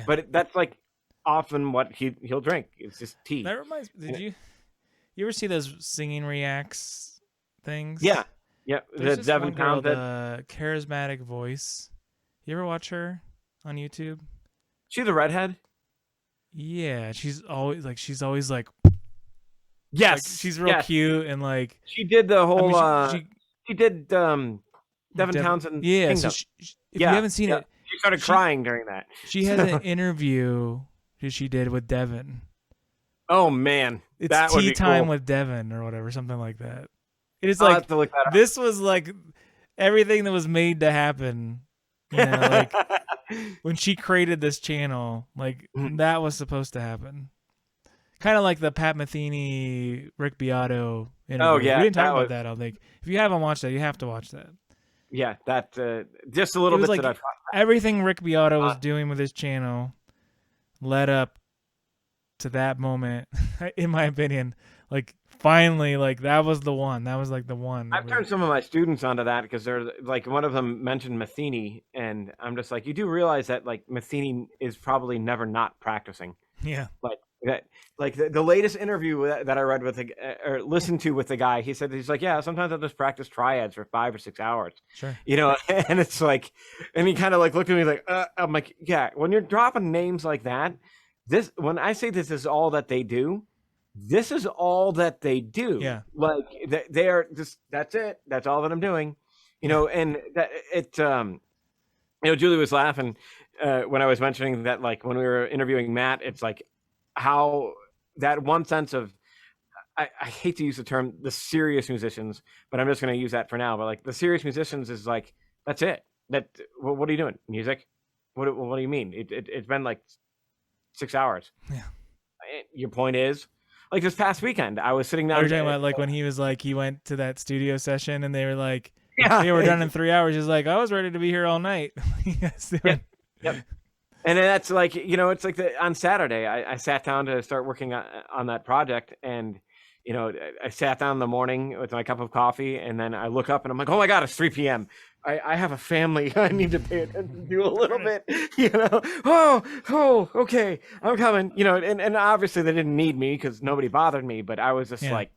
but that's like often what he'll drink. It's just tea. That reminds me. Did you ever see those singing reacts things? Yeah. The Devin Townsend, the charismatic voice. You ever watch her on YouTube? She the redhead. Yeah, she's always like yes, like, she's real cute and like she did the whole. I mean, she did Devin Townsend. Yeah, so if you haven't seen it, she started crying during that. She has an interview that she did with Devin. Oh man, it's that tea time cool. with Devin or whatever, something like that. It is like this was like everything that was made to happen. You know, like when she created this channel, like that was supposed to happen. Kind of like the Pat Metheny, Rick Beato interview. Oh yeah, we didn't talk about that. I think if you haven't watched that, you have to watch that. Yeah, that just a little bit like that I've everything Rick Beato was doing with his channel led up to that moment, in my opinion. Like finally, like that was the one. That was like the one. I've turned some of my students onto that because they're like one of them mentioned Metheny, and I'm just like, you do realize that like Metheny is probably never not practicing. Yeah. Like that, like the latest interview that I read with or listened to with the guy, he said he's like, yeah, sometimes I just practice triads for 5 or 6 hours. Sure. You know, and it's like, and he kind of like looked at me like, I'm like, yeah, when you're dropping names like that, when I say this is all that they do. This is all that they do. Yeah. Like they are just, that's it. That's all that I'm doing. You know, and that Julie was laughing when I was mentioning that, like when we were interviewing Matt, it's like how that one sense of, I hate to use the term, the serious musicians, but I'm just going to use that for now. But like the serious musicians is like, that's it. What are you doing? Music? What do you mean? It's been like 6 hours. Yeah. Your point is, like this past weekend, I was sitting down. You're talking about like when he was like, he went to that studio session and they were like, they were done in 3 hours. He's like, I was ready to be here all night. Yep. And that's like, you know, it's like on Saturday, I sat down to start working on that project. And, you know, I sat down in the morning with my cup of coffee and then I look up and I'm like, oh my God, it's 3 p.m. I have a family I need to pay attention to a little bit, you know. Oh, okay, I'm coming, you know. And obviously they didn't need me because nobody bothered me, but I was just like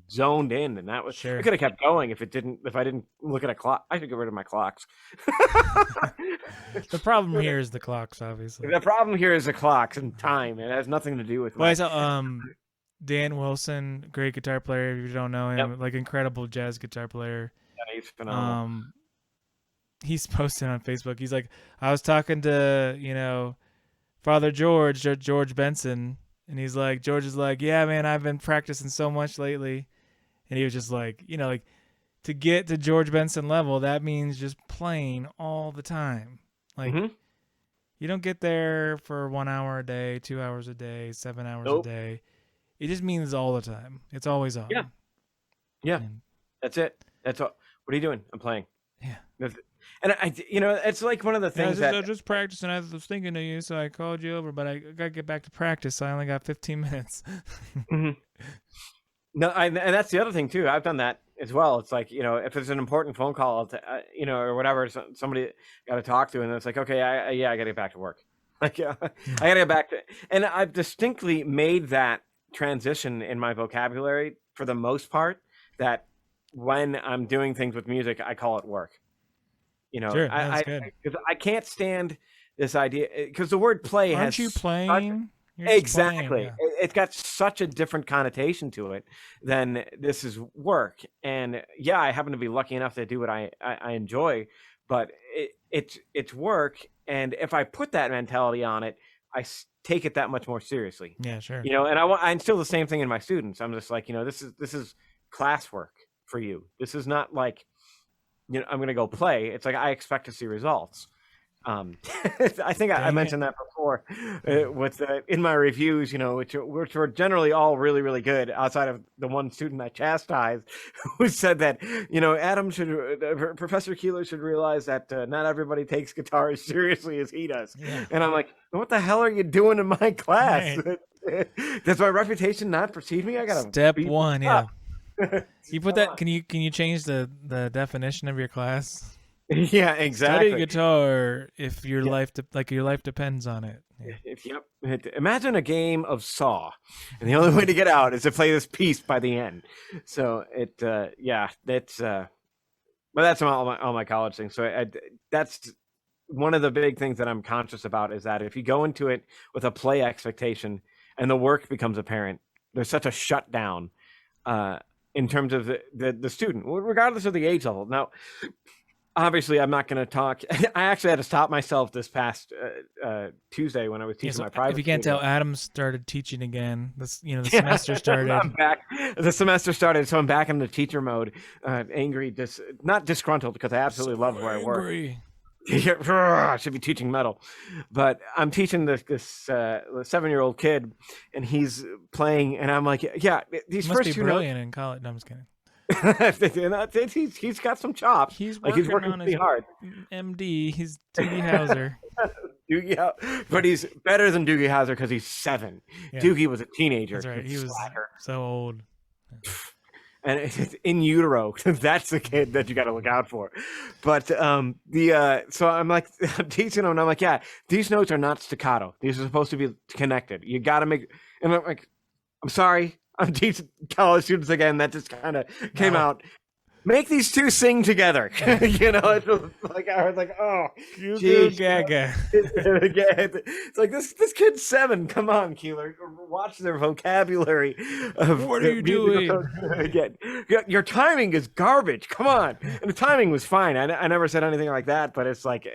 zoned in, and that was I could have kept going if I didn't look at a clock. I should get rid of my clocks. The problem here is the clocks, obviously. The problem here is the clocks and time. It has nothing to do with. Well, I saw Dan Wilson, great guitar player. If you don't know him, like incredible jazz guitar player. Yeah, he's phenomenal. He's posted on Facebook. He's like, I was talking to, you know, Father George Benson, and he's like, George is like, yeah, man, I've been practicing so much lately. And he was just like, you know, like to get to George Benson level, that means just playing all the time. Like you don't get there for 1 hour a day, 2 hours a day, 7 hours a day. It just means all the time. It's always on. Yeah. That's it. That's all. What are you doing? I'm playing. Yeah. And you know, it's like one of the things I was just practicing. I was thinking of you, so I called you over. But I gotta get back to practice. So I only got 15 minutes. No, and that's the other thing too. I've done that as well. It's like, you know, if it's an important phone call, you know, or whatever, somebody got to talk to, and it's like, okay, I got to get back to work. Like, I got to get back to, and I've distinctly made that transition in my vocabulary for the most part. That when I'm doing things with music, I call it work. You know, because I can't stand this idea because the word play Aren't you playing You're just playing, exactly. yeah. It's got such a different connotation to it than this is work. And yeah, I happen to be lucky enough to do what I enjoy, but it's work. And if I put that mentality on it, take it that much more seriously. Yeah, sure. And I instill the same thing in my students. I'm just like, this is classwork for you. This is not like, I'm going to go play. It's like, I expect to see results. I think I mentioned that before with in my reviews, which were generally all really, really good outside of the one student I chastised who said that, Professor Keeler should realize that not everybody takes guitar as seriously as he does. Yeah. And I'm like, what the hell are you doing in my class? Right. Does my reputation not precede me? I got to step one. Yeah. You put that. Can you change the definition of your class? Yeah, exactly. Study guitar if your life depends on it. Yeah. Imagine a game of Saw, and the only way to get out is to play this piece by the end. So that's but that's all my college things. So that's one of the big things that I'm conscious about, is that if you go into it with a play expectation and the work becomes apparent, there's such a shutdown in terms of the student, regardless of the age level. Now, obviously, I'm not going to talk. I actually had to stop myself this past Tuesday when I was teaching my private. If you can't tell, Adam started teaching again. The semester started. I'm back. The semester started, so I'm back in the teacher mode. Angry, not disgruntled, because I absolutely love where I work. I should be teaching metal, but I'm teaching this 7-year-old kid, and he's playing, and I'm like, yeah, these must first be brilliant in college. No, I'm just kidding. He's got some chops. He's working on pretty hard. MD. He's Doogie Howser. But he's better than Doogie Howser because he's 7. Yeah. Doogie was a teenager. That's right. He was so old. And it's in utero. That's the kid that you got to look out for. But so I'm like, I'm teaching him, and I'm like, yeah, these notes are not staccato. These are supposed to be connected. You got to make. And I'm like, I'm sorry. I'm teaching college students again. That just kind of came out. Make these two sing together. It was like, I was like, oh, gaga. It's like this kid's 7. Come on, Keeler. Watch their vocabulary. What are you doing? Again, your timing is garbage. Come on. And the timing was fine. I never said anything like that, but it's like,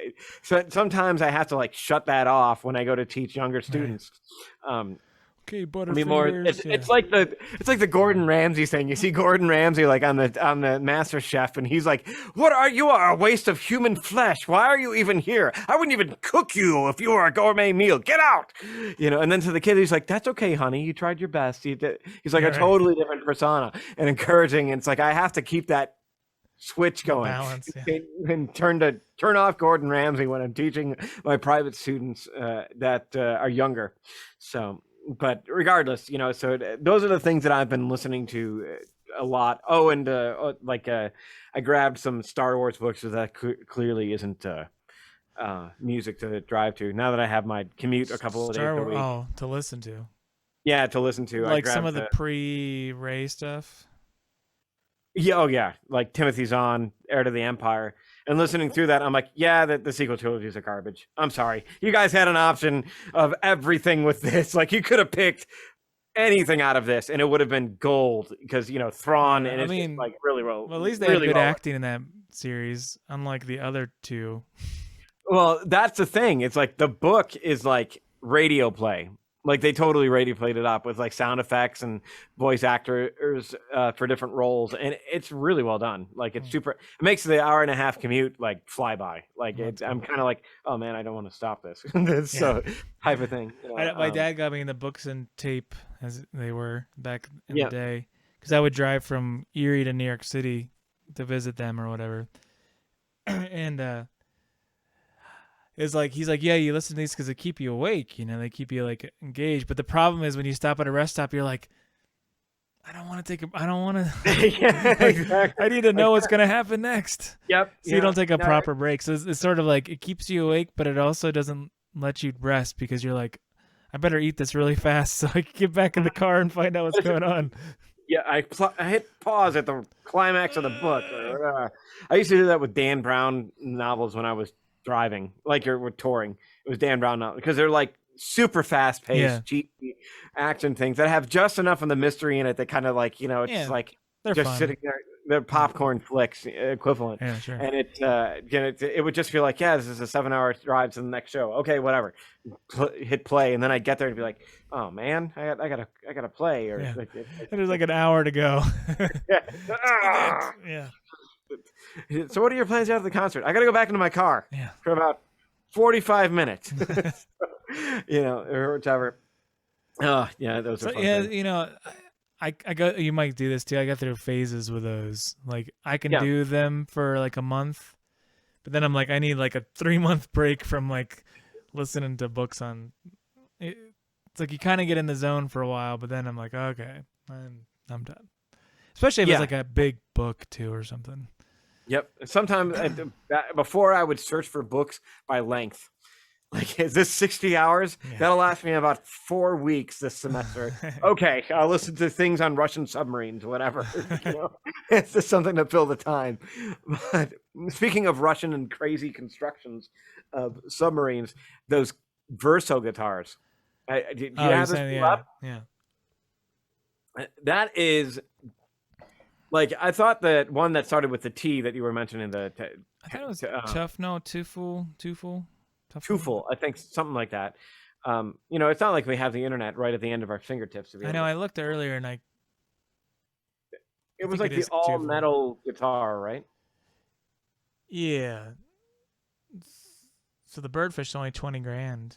so sometimes I have to like shut that off when I go to teach younger students. Okay, Butterfingers. It's like the Gordon Ramsay thing. You see Gordon Ramsay like on the Master Chef, and he's like, "What are you? Are a waste of human flesh. Why are you even here? I wouldn't even cook you if you were a gourmet meal. Get out!" And then to the kid, he's like, "That's okay, honey. You tried your best." He's like a totally different persona and encouraging. And it's like I have to keep that switch going. Balance, yeah. And turn off Gordon Ramsay when I'm teaching my private students that are younger. So. But regardless, so those are the things that I've been listening to a lot. Oh, and I grabbed some Star Wars books, so that clearly isn't music to drive to. Now that I have my commute a couple of days a week. Oh, to listen to. Yeah, to listen to. Like some of the pre-Ray stuff? Yeah, oh yeah. Like Timothy Zahn, Heir to the Empire. And listening through that, I'm like, yeah, the sequel trilogies are garbage. I'm sorry. You guys had an option of everything with this. Like, you could have picked anything out of this, and it would have been gold. Because, Thrawn, and it's like really well. Well, at least they had good acting in that series, unlike the other two. Well, that's the thing. It's like the book is like radio play. Like they totally radio played it up with like sound effects and voice actors for different roles, and it's really well done. Like it's super. It makes the hour-and-a-half commute like fly by. Like I'm kind of like, oh man, I don't want to stop this. So type of thing. My dad got me in the books and tape as they were back in the day, because I would drive from Erie to New York City to visit them or whatever, and. It's like he's like, yeah, you listen to these because they keep you awake, they keep you like engaged. But the problem is when you stop at a rest stop, you're like, I don't want to. Exactly. I need to know what's gonna happen next. Yep. So you don't take a proper break. So it's sort of like it keeps you awake, but it also doesn't let you rest because you're like, I better eat this really fast so I can get back in the car and find out what's going on. Yeah, I hit pause at the climax of the book. I used to do that with Dan Brown novels when I was driving, like you're touring. It was Dan Brown novels because they're like super fast paced, cheap action things that have just enough of the mystery in it that kind of like, it's like they're just fun. sitting there. They're popcorn flicks equivalent. Yeah, sure. And it would just feel like, this is a 7-hour drive to the next show. Okay, whatever. Hit play, and then I'd get there and be like, oh man, I gotta play. Or there's like an hour to go. Yeah. So what are your plans after the concert? I gotta go back into my car for about 45 minutes. Or whichever. Oh yeah, those are fun things. I go. You might do this too. I got through phases with those. Like I can do them for like a month, but then I'm like, I need like a 3-month break from like listening to books on. It's like you kind of get in the zone for a while, but then I'm like, okay, I'm done. Especially if it's like a big book too or something. Yep. Sometimes before I would search for books by length. Like, is this 60 hours? Yeah. That'll last me about 4 weeks this semester. Okay, I'll listen to things on Russian submarines, whatever. It's just something to fill the time. But speaking of Russian and crazy constructions of submarines, those Verso guitars. Do you have this up? Yeah. That is, like, I thought that one that started with the T that you were mentioning. I thought it was Tufel. Tufel, I think something like that. It's not like we have the internet right at the end of our fingertips. I know. I looked earlier and it was like the all metal guitar, right? Yeah. So the Birdfish is only $20,000.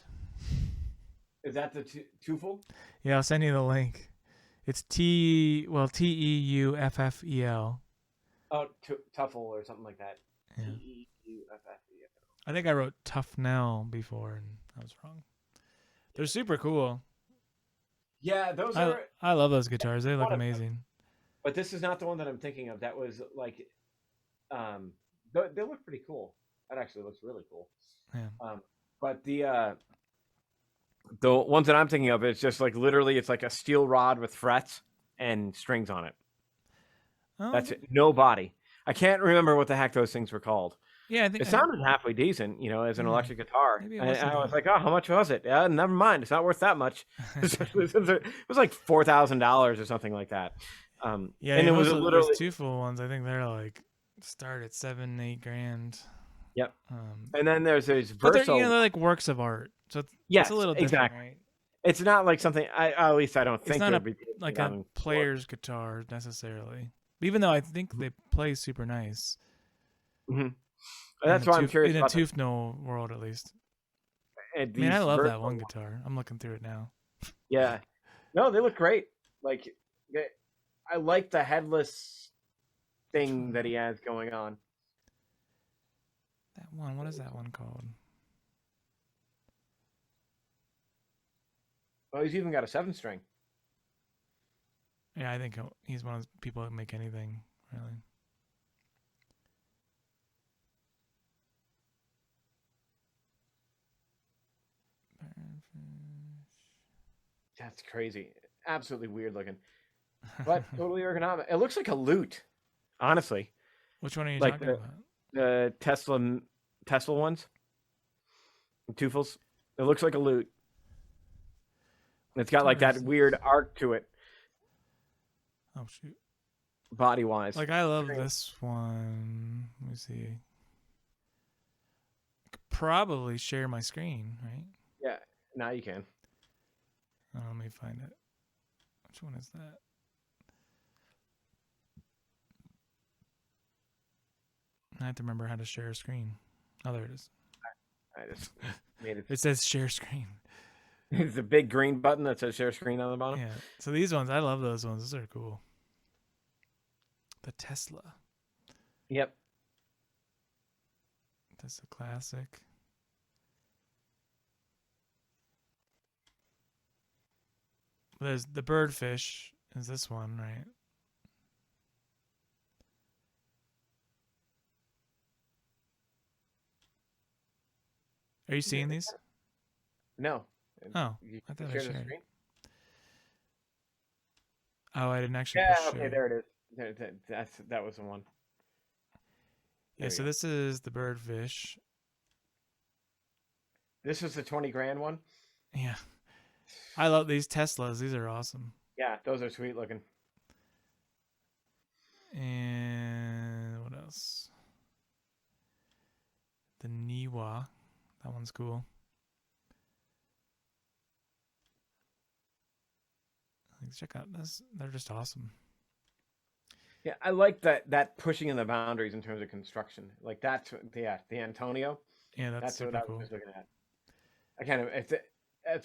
Is that the Tufel? Yeah, I'll send you the link. It's Teuffel. Oh, Tuffle or something like that. Yeah. Teuffel. I think I wrote Tufnell before, and I was wrong. They're super cool. Yeah, those are. I love those guitars. They look amazing. But this is not the one that I'm thinking of. That was like, they look pretty cool. That actually looks really cool. Yeah. But the ones that I'm thinking of, it's just like literally, it's like a steel rod with frets and strings on it. Oh. That's it. No body. I can't remember what the heck those things were called. Yeah, I think it sounded halfway decent, as an electric guitar. I was like, oh, how much was it? Never mind. It's not worth that much. It was like $4,000 or something like that. And it was literally Tufel ones. I think they're like start at $7,000-8,000. Yep. And then there's Verso. They're like works of art. So it's a little different, exactly. Right? It's not like something. At least I don't think it's not like a player's guitar necessarily. Even though I think they play super nice. Mm-hmm. That's why I'm curious in the Tufnell world, at least. I love that one guitar. I'm looking through it now. Yeah, no, they look great. Like, I like the headless thing that he has going on. That one. What is that one called? Oh, he's even got a 7-string. Yeah, I think he's one of those people that make anything really. That's crazy. Absolutely weird looking. But totally ergonomic. It looks like a lute, honestly. Which one are you talking about? The Tesla ones. Tufels. It looks like a lute. It's got like that weird arc to it. Oh shoot. Body wise. Like I love this one. Let me see. I could probably share my screen, right? Yeah, now you can. Oh, let me find it. Which one is that? I have to remember how to share a screen. Oh, there it is. I just made it. It says share screen. It's a big green button that says share screen on the bottom. Yeah. So these ones, I love those ones. Those are cool. The Tesla. Yep. That's a classic. There's the Birdfish. Is this one, right? Are you seeing these? No. Oh, I thought I shared. Oh, I didn't actually. Yeah, okay, there it is. That was the one. Yeah, so this is the Birdfish. This is the $20,000 one. Yeah. I love these Teslas. These are awesome. Yeah, those are sweet looking. And what else? The Niwa. That one's cool. Check out this. They're just awesome. Yeah, I like that pushing in the boundaries in terms of construction. Like that's the Antonio. Yeah, that's super what I cool. was looking at. I kind of it's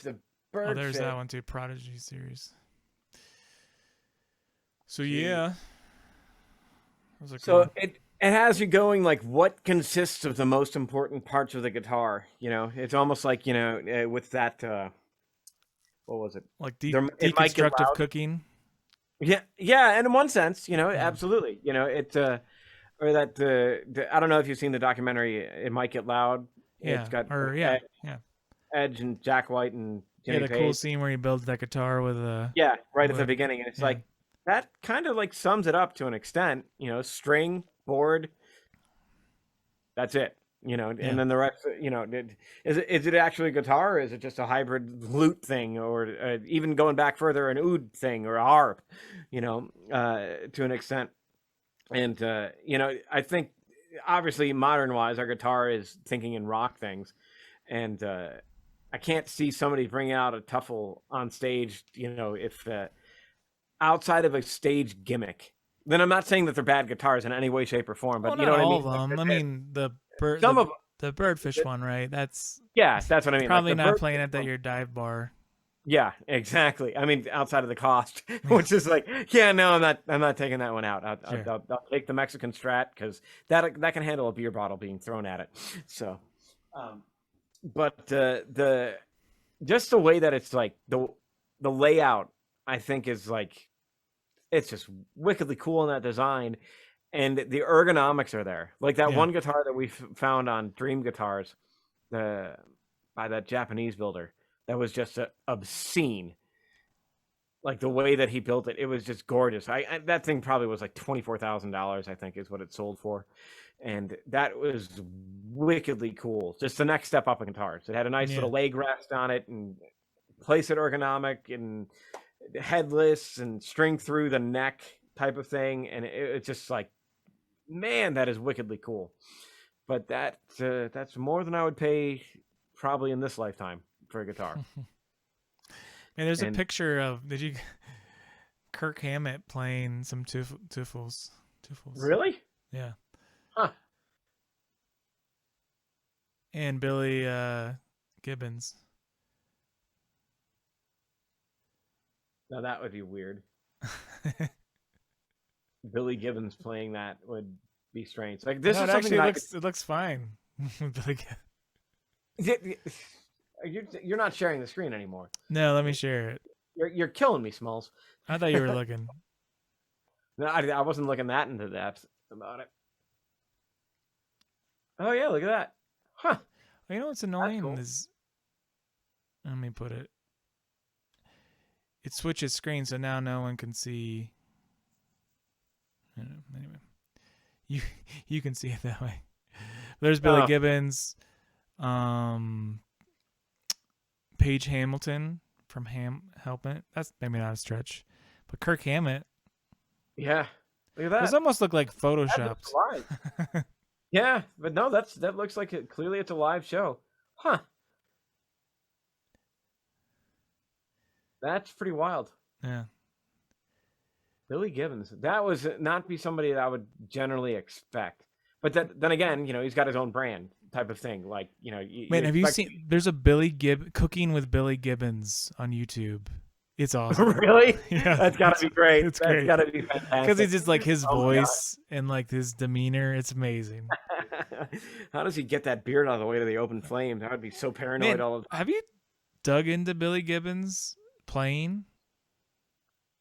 a bird. Oh, there's shit. that one too. Prodigy series. So yeah. Those are So cool. it has you going like what consists of the most important parts of the guitar. You know, it's almost like with that. What was it? Like deconstructive cooking. Yeah, and in one sense, Yeah. absolutely. It's or that I don't know if you've seen the documentary. It Might Get Loud. Yeah, It's got Edge and Jack White and Jimmy the Page. cool scene where he builds that guitar with a at the beginning, and it's like that kind of like sums it up to an extent. String, board. That's it. And then the rest. Is it actually a guitar, or is it just a hybrid lute thing, or even going back further, an oud thing or a harp? To an extent. And I think obviously modern wise, our guitar is thinking in rock things, and I can't see somebody bringing out a tuffle on stage. If outside of a stage gimmick. Then I'm not saying that they're bad guitars in any way, shape, or form, but you know what I mean. All of them. I mean the Birdfish one, right? That's what I mean. Probably like not playing at your dive bar. Yeah, exactly. I mean, outside of the cost, which is like, no, I'm not taking that one out. I'll take the Mexican Strat because that can handle a beer bottle being thrown at it. So, but the just the way that it's like the layout, I think is like. It's just wickedly cool in that design, and the ergonomics are there. Like that one guitar that we found on Dream Guitars, by that Japanese builder, that was just obscene. Like the way that he built it, it was just gorgeous. That thing probably was like $24,000, I think, is what it sold for, and that was wickedly cool. Just the next step up in guitars. It had a nice little leg rest on it, and place it ergonomic and. Headless and string through the neck type of thing, and it's just like, man, that is wickedly cool. But that's more than I would pay probably in this lifetime for a guitar. Man, there's a picture of Kirk Hammett playing some tuffles. Really? Yeah. Huh. And Billy Gibbons. Now that would be weird. Billy Gibbons playing that would be strange. Like this is something it looks fine. You're not sharing the screen anymore. No, let me share it. You're killing me, Smalls. I thought you were looking. No, I wasn't looking that into depth about it. Oh yeah, look at that. Huh. Well, you know what's annoying is. Let me put it. It switches screens, so now no one can see. Anyway, you can see it that way. There's Billy Gibbons, Paige Hamilton from Helping. That's maybe not a stretch, but Kirk Hammett. Yeah, look at that. Those almost look like photoshopped. Yeah, but no, that looks like clearly it's a live show. Huh. That's pretty wild. Yeah. Billy Gibbons. That was not be somebody that I would generally expect. But then again, he's got his own brand type of thing. Like, Man, have you seen? There's a Cooking with Billy Gibbons on YouTube. It's awesome. Really? Yeah. That's got to be great. It's great. That's got to be fantastic. Because it's just like his voice and like his demeanor. It's amazing. How does he get that beard out of the way to the open flames? I would be so paranoid all the time. Have you dug into Billy Gibbons? Playing,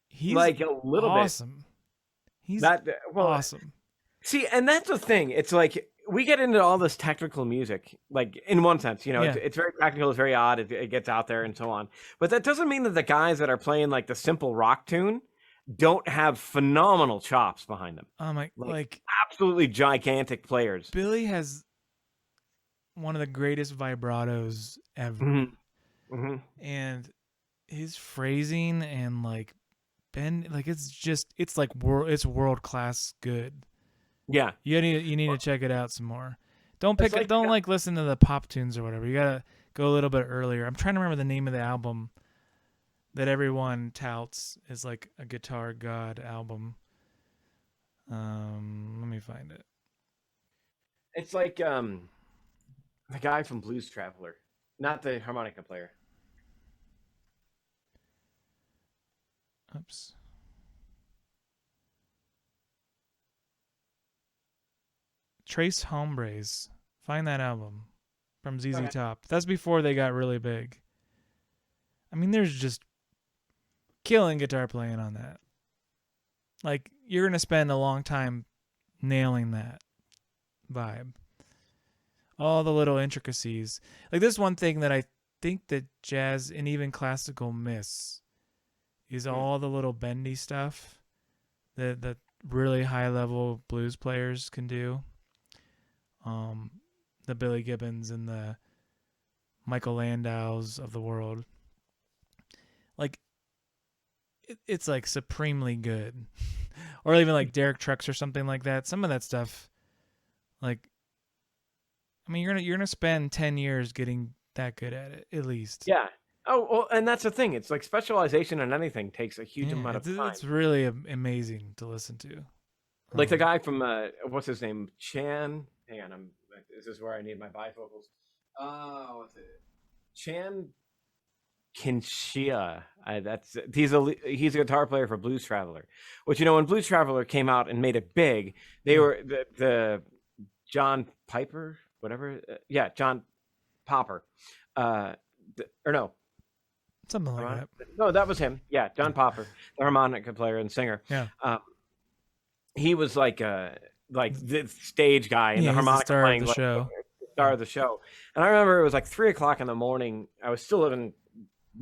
he's like a little awesome. He's awesome. See, and that's the thing. It's like we get into all this technical music, like in one sense, it's very practical, it's very odd, it gets out there and so on. But that doesn't mean that the guys that are playing like the simple rock tune don't have phenomenal chops behind them. Like absolutely gigantic players. Billy has one of the greatest vibratos ever. Mm-hmm. Mm-hmm. his phrasing and like it's like world class good. Yeah, You need to check it out some more. Don't listen to the pop tunes or whatever. You gotta go a little bit earlier. I'm trying to remember the name of the album that everyone touts as like a guitar god album. Let me find it. It's like the guy from Blues Traveler, not the harmonica player. Oops. Trace Hombres. Find that album from ZZ Top. That's before they got really big. I mean, there's just killing guitar playing on that. Like, you're going to spend a long time nailing that vibe. All the little intricacies. Like, this one thing that I think that jazz and even classical miss is all the little bendy stuff that really high-level blues players can do. The Billy Gibbons and the Michael Landaus of the world. Like, it's like supremely good. Or even like Derek Trucks or something like that. Some of that stuff, like, I mean, you're gonna spend 10 years getting that good at it, at least. Yeah. Oh, well, and that's the thing. It's like specialization in anything takes a huge amount of time. It's really amazing to listen to. Like the guy from what's his name? Chan. Hang on, this is where I need my bifocals. What's it? Chan Kinshia. He's a guitar player for Blues Traveler. Which, you know, when Blues Traveler came out and made it big, they were the John Piper, whatever. John Popper. Or no. Something like that. No, that was him. Yeah, John Popper, the harmonica player and singer. Yeah. He was like the stage guy and the harmonica star playing of the show. Star of the show. And I remember it was like 3:00 in the morning. I was still living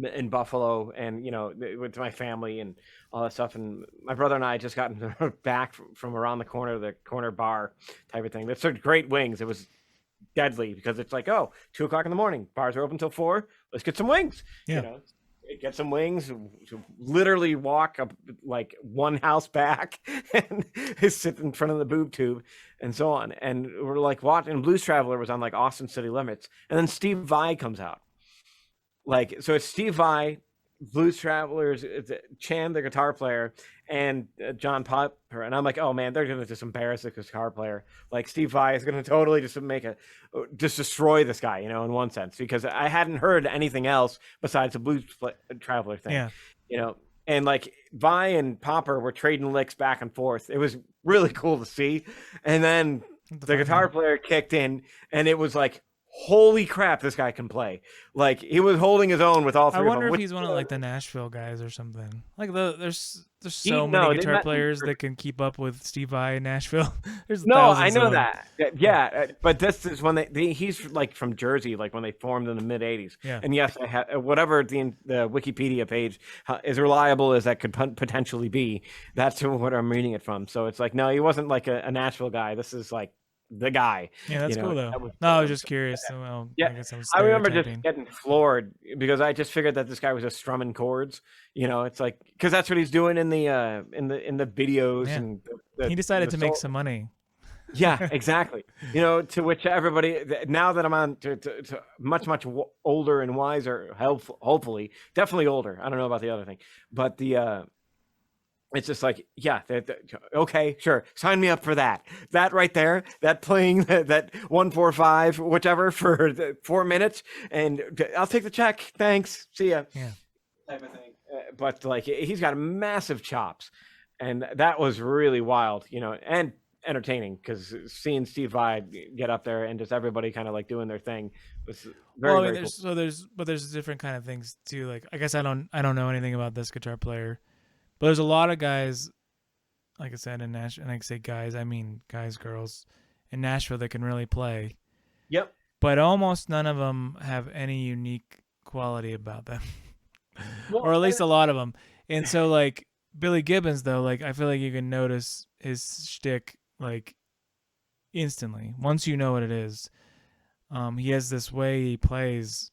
in Buffalo, and you know, with my family and all that stuff. And my brother and I had just gotten back from around the corner bar type of thing. They served great wings. It was deadly because it's like, 2:00 in the morning. Bars are open till 4. Let's get some wings. Yeah. You know, get some wings. Literally walk up like one house back and sit in front of the boob tube and so on. And we're like watching. Blues Traveler was on like Austin City Limits, and then Steve Vai comes out. Like, so it's Steve Vai, Blues Travelers, it's Chan, the guitar player, and John Popper. And I'm like, oh man, they're going to just embarrass the guitar player. Like, Steve Vai is going to totally just destroy this guy, you know, in one sense, because I hadn't heard anything else besides the Blues Traveler thing, you know. And like Vai and Popper were trading licks back and forth. It was really cool to see. And then the guitar player kicked in, and it was like, holy crap, this guy can play. Like, he was holding his own with all three of them. I wonder if he's one of like the Nashville guys or something. Like there's so many guitar players that can keep up with Steve Vai in Nashville. There's I know that. Yeah, but this is when he's like from Jersey, like when they formed in the mid '80s. Yeah. And yes, I had whatever the Wikipedia page as reliable as that could potentially be. That's what I'm reading it from. So it's like, no, he wasn't like a Nashville guy. This is like the guy. Yeah, that's cool though. I was just curious. So, well, yeah, I remember just getting floored because I just figured that this guy was just strumming chords. You know, it's like, because that's what he's doing in the videos. Yeah. And he decided to make some money. Yeah, exactly. You know, to which everybody, now that I'm on to much older and wiser, hopefully, definitely older. I don't know about the other thing, but it's just like, yeah, okay, sure. Sign me up for that. That right there, that playing that 1-4-5, whichever, for 4 minutes, and I'll take the check. Thanks. See ya. Yeah. Type of thing. But like, he's got massive chops, and that was really wild, you know, and entertaining because seeing Steve Vai get up there and just everybody kind of like doing their thing was very cool. So there's different kind of things too. Like, I guess I don't know anything about this guitar player. But there's a lot of guys, like I said, in Nashville, and I say guys, I mean guys, girls, in Nashville that can really play. Yep. But almost none of them have any unique quality about them, or at least a lot of them. And so, like Billy Gibbons, though, like I feel like you can notice his shtick like instantly once you know what it is. He has this way he plays.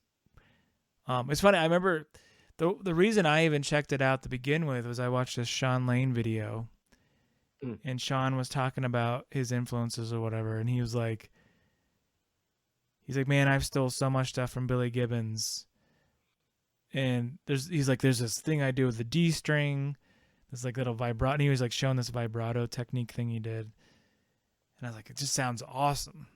It's funny. I remember The reason I even checked it out to begin with was I watched this Sean Lane video, and Sean was talking about his influences or whatever, and he's like, man, I've stole so much stuff from Billy Gibbons, and he's like, there's this thing I do with the D string, this like little vibrato. And he was like showing this vibrato technique thing he did, and I was like, it just sounds awesome.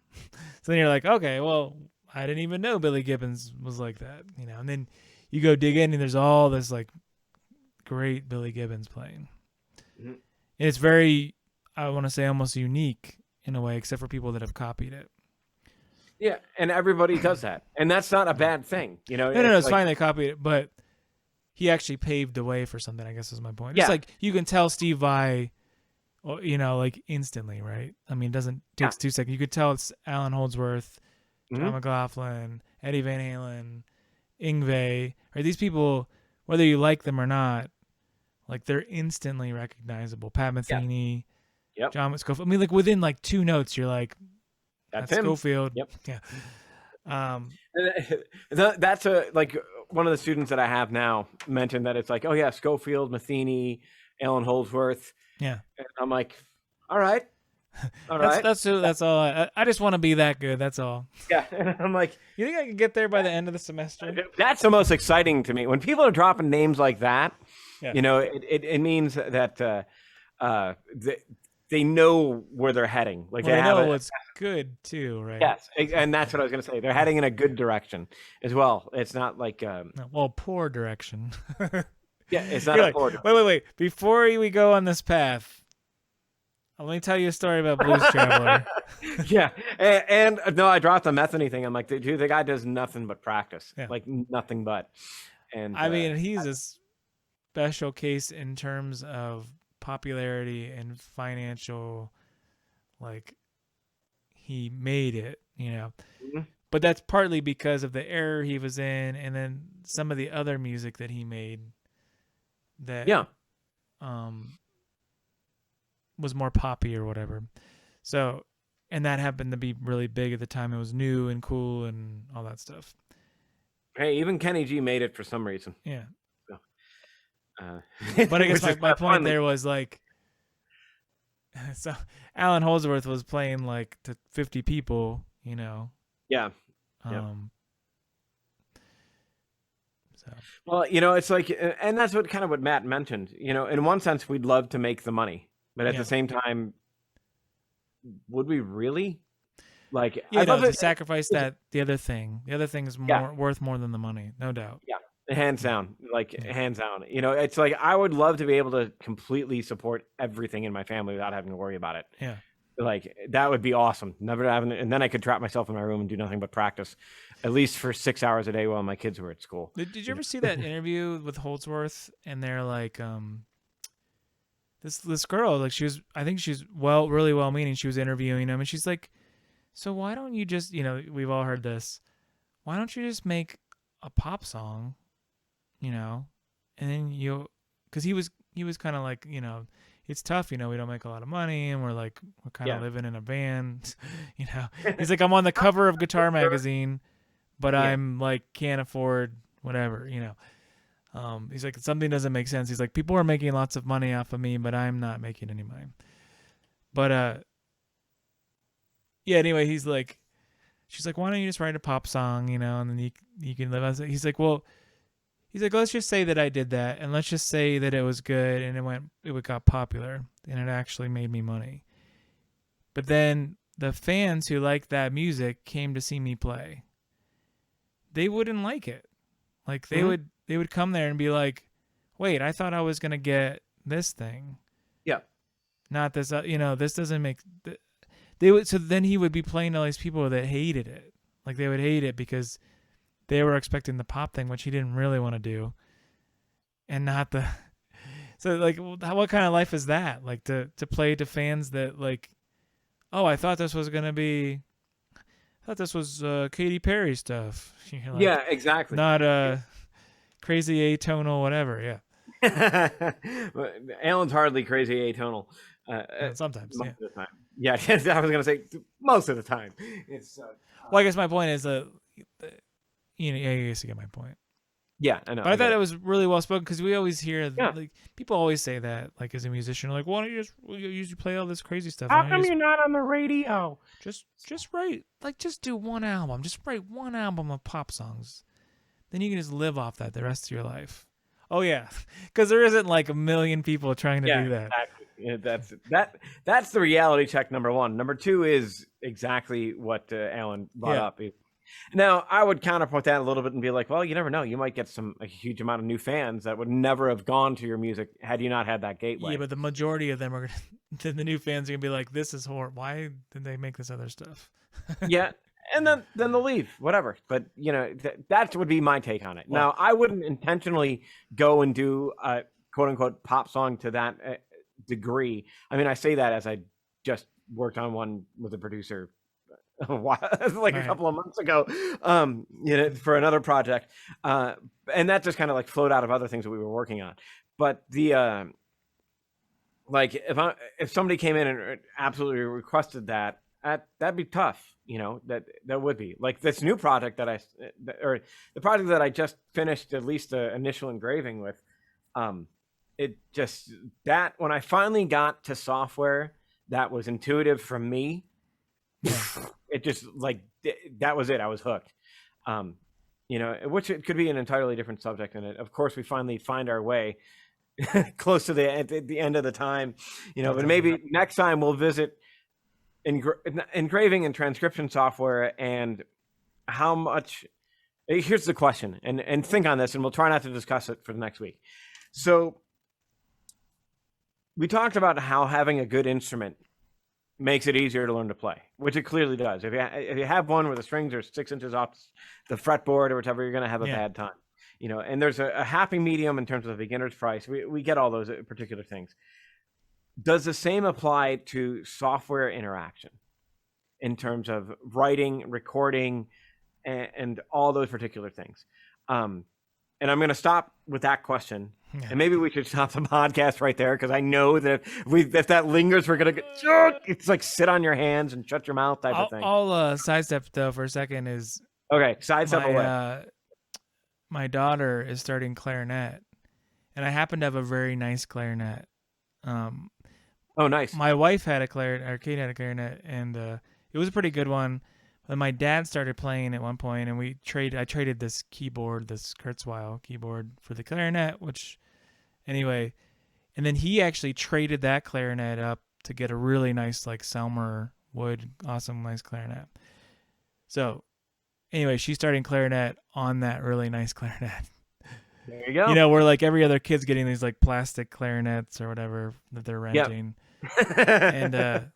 So then you're like, okay, well, I didn't even know Billy Gibbons was like that, and then you go dig in and there's all this like great Billy Gibbons playing. And it's very, I want to say, almost unique in a way, except for people that have copied it. Yeah, and everybody does that, and that's not a bad thing, No, it's fine they copied it, but he actually paved the way for something, I guess is my point. Yeah. It's like you can tell Steve Vai, like instantly, right? I mean, it doesn't take 2 seconds. You could tell it's Alan Holdsworth, John McLaughlin, Eddie Van Halen, Yngwie, right? These people, whether you like them or not, like they're instantly recognizable. Pat Metheny, John Scofield. I mean, like within like 2 notes, you're like, that's Scofield. Yep. Yeah. That's like one of the students that I have now mentioned that it's like, oh yeah, Scofield, Metheny, Alan Holdsworth. Yeah. And I'm like, all right. That's all. I just want to be that good. That's all. Yeah. And I'm like, you think I could get there by the end of the semester? That's the most exciting to me. When people are dropping names like that, it means that they know where they're heading. Like they know what's good too, right? Yes, and that's what I was going to say. They're heading in a good direction as well. It's not like poor direction. Yeah, it's not poor direction. Wait. Before we go on this path, let me tell you a story about Blues Traveler. Yeah, and no, I dropped the Metheny thing. I'm like, dude, the guy does nothing but practice, like nothing but. And I mean, he's a special case in terms of popularity and financial, like he made it, but that's partly because of the era he was in, and then some of the other music that he made that was more poppy or whatever. So, and that happened to be really big at the time. It was new and cool and all that stuff. Hey, even Kenny G made it for some reason. Yeah. But I guess my point there was like, so Alan Holdsworth was playing like to 50 people, Yeah. So. Well, it's like, and that's what Matt mentioned. In one sense, we'd love to make the money, but at the same time, would we really? Like, I'd love to sacrifice that. The other thing is worth more than the money, no doubt. Yeah. Hands down, hands down. It's like I would love to be able to completely support everything in my family without having to worry about it. Yeah, like that would be awesome. Never having, and then I could trap myself in my room and do nothing but practice, at least for 6 hours a day while my kids were at school. Did you ever see that interview with Holdsworth? And they're like, this girl, like I think she's really well meaning. She was interviewing him, and she's like, so why don't you just, we've all heard this. Why don't you just make a pop song? And then because he was kind of like, it's tough, we don't make a lot of money, and we're kind of living in a van, He's like, I'm on the cover of Guitar Magazine, but I'm like, can't afford whatever, He's like, something doesn't make sense. He's like, people are making lots of money off of me, but I'm not making any money. But, anyway, she's like, why don't you just write a pop song, and then you can live on it. He's like, let's just say that I did that, and let's just say that it was good, and it got popular, and it actually made me money. But then the fans who liked that music came to see me play. They wouldn't like it. Like they would come there and be like, wait, I thought I was gonna get this thing. Yeah. Not this. This doesn't make. They would. So then he would be playing to all these people that hated it. Like they would hate it because they were expecting the pop thing, which he didn't really want to do, and not the. So like, what kind of life is that? Like to play to fans that like, oh, I thought this was gonna be. I thought this was Katy Perry stuff. Like, yeah, exactly. Not crazy atonal, whatever. Yeah. Alan's hardly crazy atonal. Sometimes. Most of the time. Yeah, I was gonna say most of the time. It's. Well, I guess my point is I guess you get my point. Yeah, I know. But I thought it was really well spoken because we always hear Yeah. like people always say that like as a musician, like, why don't you just usually play all this crazy stuff? How come you're not on the radio? Just write, like, just do one album. Just write one album of pop songs. Then you can just live off that the rest of your life. Oh yeah, because there isn't like a million people trying to do that. Exactly. Yeah, that's the reality check. Number one. Number two is exactly what Alan brought up. Now, I would counterpoint that a little bit and be like, well, you never know. You might get a huge amount of new fans that would never have gone to your music had you not had that gateway. Yeah, but the majority of them are the new fans are gonna be like, this is horrible. Why did they make this other stuff? Yeah, and then they'll leave, whatever. But that would be my take on it. Well, now, I wouldn't intentionally go and do a quote unquote pop song to that degree. I mean, I say that as I just worked on one with a producer a couple of months ago, for another project, and that just kind of like flowed out of other things that we were working on. But the like if somebody came in and absolutely requested that'd be tough. That would be like this new project or the project that I just finished at least the initial engraving with. It just that when I finally got to software that was intuitive from me. It just like that was it. I was hooked. Which it could be an entirely different subject in it. Of course, we finally find our way close to the end of the time. But maybe next time we'll visit engraving and transcription software and how much. Here's the question, and think on this, and we'll try not to discuss it for the next week. So we talked about how having a good instrument makes it easier to learn to play, which it clearly does. If you have one where the strings are 6 inches off the fretboard or whatever, you're going to have a bad time. And there's a happy medium in terms of the beginner's price. We get all those particular things. Does the same apply to software interaction in terms of writing, recording, and all those particular things? And I'm going to stop with that question. Yeah. And maybe we should stop the podcast right there because I know that if that lingers, we're going to get... It's like sit on your hands and shut your mouth type of thing. I'll sidestep, though, for a second. Okay, sidestep away. My daughter is starting clarinet, and I happen to have a very nice clarinet. Oh, nice. My wife had a clarinet, or Kate had a clarinet, and it was a pretty good one. But my dad started playing at one point, and I traded this keyboard, this Kurzweil keyboard, for the clarinet, which, anyway, and then he actually traded that clarinet up to get a really nice, like, Selmer wood, awesome, nice clarinet. So, anyway, she's starting clarinet on that really nice clarinet. There you go. Where like every other kid's getting these like plastic clarinets or whatever that they're renting. Yep. And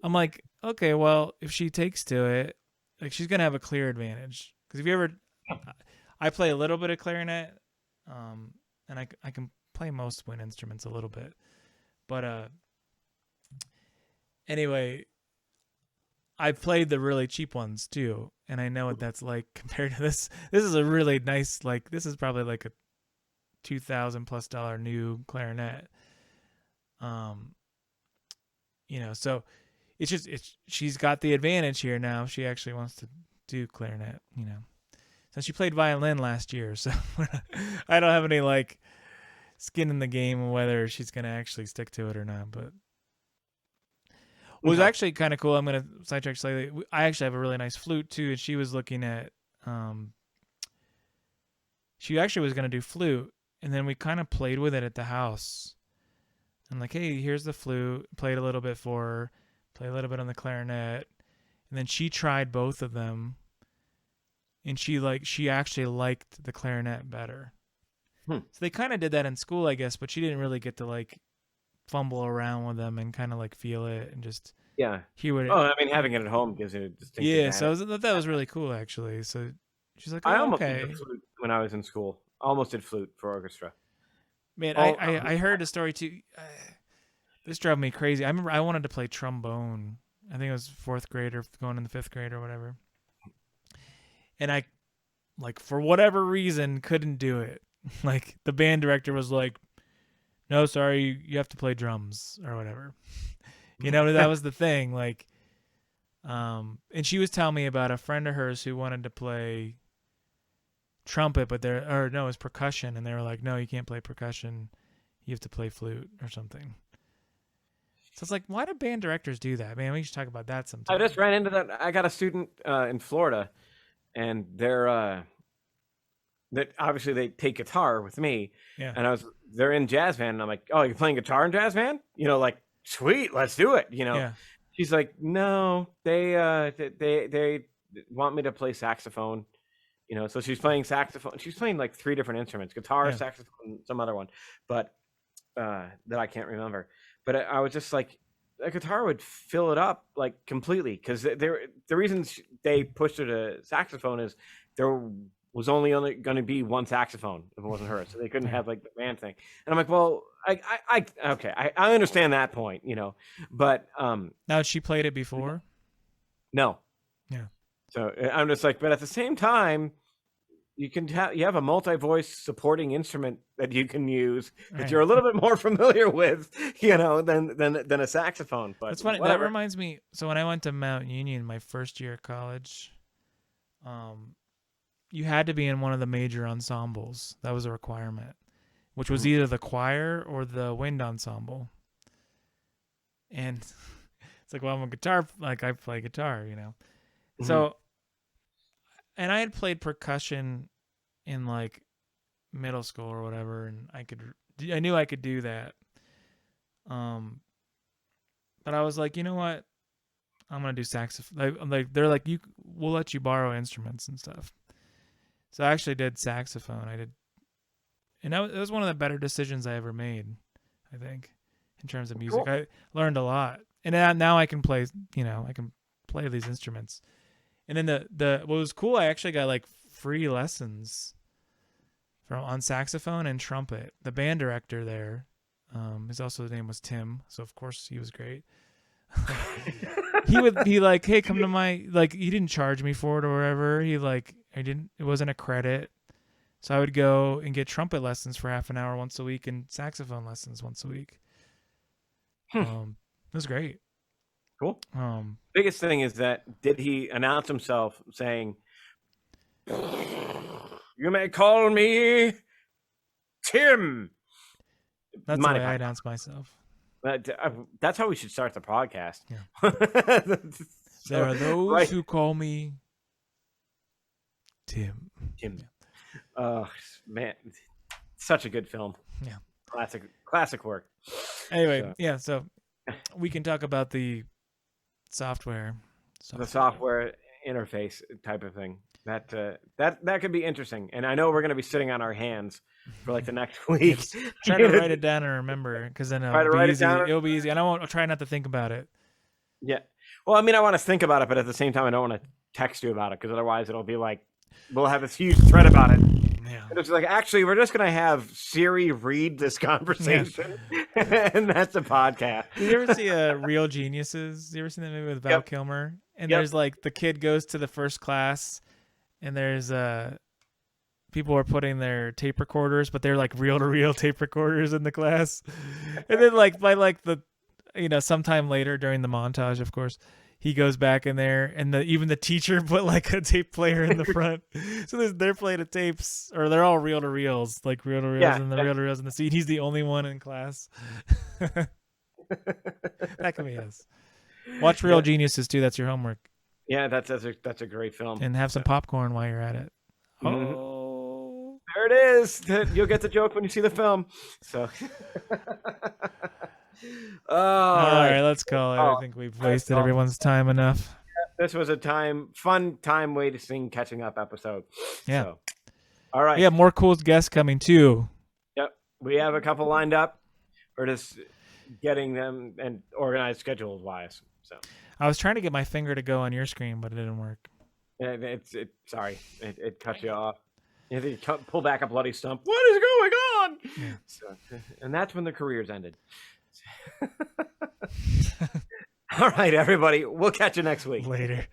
I'm like, okay, well, if she takes to it, like she's gonna have a clear advantage. Because if you ever, I play a little bit of clarinet, and I can play most wind instruments a little bit, but anyway, I played the really cheap ones too, and I know what that's like compared to this. This is a really nice, like this is probably like a $2,000+ new clarinet. So she's got the advantage here now. She actually wants to do clarinet, So she played violin last year, so I don't have any like skin in the game whether she's gonna actually stick to it or not, but. It was actually kind of cool. I'm going to sidetrack slightly. I actually have a really nice flute, too, and she was looking at... she actually was going to do flute, and then we kind of played with it at the house. I'm like, hey, here's the flute. Played a little bit for her. Played a little bit on the clarinet. And then she tried both of them, and she actually liked the clarinet better. So they kind of did that in school, I guess, but she didn't really get to, like... fumble around with them and kind of like feel it and just hear what it. Oh, I mean, having it at home gives it a distinct. Yeah, so that was really cool actually. So she's like, I almost did flute when I was in school. Almost did flute for orchestra. Man, I heard a story too. This drove me crazy. I remember I wanted to play trombone. I think it was 4th grade or going in the 5th grade or whatever. And I, like, for whatever reason, couldn't do it. Like the band director was like, no, sorry, you have to play drums or whatever. That was the thing. Like, and she was telling me about a friend of hers who wanted to play trumpet, but it's percussion, and they were like, no, you can't play percussion. You have to play flute or something. So it's like, why do band directors do that? Man, we should talk about that sometime. I just ran into that. I got a student in Florida, and they're that obviously they take guitar with me. Yeah. And they're in jazz band, and I'm like, oh, you're playing guitar in jazz band? Like, sweet, let's do it. Yeah. She's like, no, they want me to play saxophone. So she's playing saxophone. She's playing like 3 different instruments: guitar, saxophone, some other one, but that I can't remember. But I was just like, a guitar would fill it up like completely, because the reason they pushed her to saxophone is there was only going to be one saxophone if it wasn't her, so they couldn't have like the band thing. And I'm like, well, I understand that point, but now she played it before. No. Yeah. So I'm just like, but at the same time, you have a multi-voice supporting instrument that you can use that you're a little bit more familiar with, than a saxophone. But that's funny. Whatever. That reminds me. So when I went to Mount Union, my first year of college, you had to be in one of the major ensembles. That was a requirement, which was either the choir or the wind ensemble. And it's like, well, I'm a guitar, like I play guitar, So, and I had played percussion in like middle school or whatever, and I knew I could do that. But I was like, you know what? I'm gonna do saxophone. They're like, we'll let you borrow instruments and stuff. So I actually did saxophone. And it was one of the better decisions I ever made, I think, in terms of music. Cool. I learned a lot, and now I can play. I can play these instruments. And then what was cool, I actually got like free lessons on saxophone and trumpet. The band director there, his name was Tim, so of course he was great. He would be like, hey, come to my, like, he didn't charge me for it or whatever. It wasn't a credit. So I would go and get trumpet lessons for half an hour once a week and saxophone lessons once a week. It was great. Cool. Biggest thing is that, did he announce himself saying, "You may call me Tim"? That's the way I announce myself. That's how we should start the podcast. Yeah. There are those who call me Tim. Yeah. Oh man, such a good film. Yeah. Classic work. Anyway, so we can talk about the software. The software interface type of thing. That could be interesting. And I know we're going to be sitting on our hands for like the next week. Try to write it down and remember, because then it'll be easy. And I won't try not to think about it. Yeah. Well, I mean, I want to think about it, but at the same time, I don't want to text you about it, because otherwise it'll be like, we'll have this huge thread about it. Yeah. And it's like, actually, we're just going to have Siri read this conversation, and that's a podcast. Did you ever see Real Geniuses? You ever seen that movie with Val Kilmer? And there's like, the kid goes to the first class, and there's people are putting their tape recorders, but they're like reel-to-reel tape recorders in the class. And then like by like the, sometime later during the montage, of course, he goes back in there, and even the teacher put like a tape player in the front. So they're playing the tapes, or they're all reel-to-reels, like reel-to-reels and the reel-to-reels in the seat. He's the only one in class. That can be us. Watch Real Geniuses too. That's your homework. Yeah, that's a great film. And have some popcorn while you're at it. Mm-hmm. Oh, there it is. You'll get the joke when you see the film. So. All right, let's call it. I think we've wasted everyone's time enough. This was a fun time wasting catching up episode. Yeah. So, all right. We have more cool guests coming too. Yep. We have a couple lined up. We're just getting them and organized schedule wise. So I was trying to get my finger to go on your screen, but it didn't work. Sorry, it cut you off. You have to pull back a bloody stump. What is going on? Yeah. So, and that's when the careers ended. All right, everybody. We'll catch you next week. Later.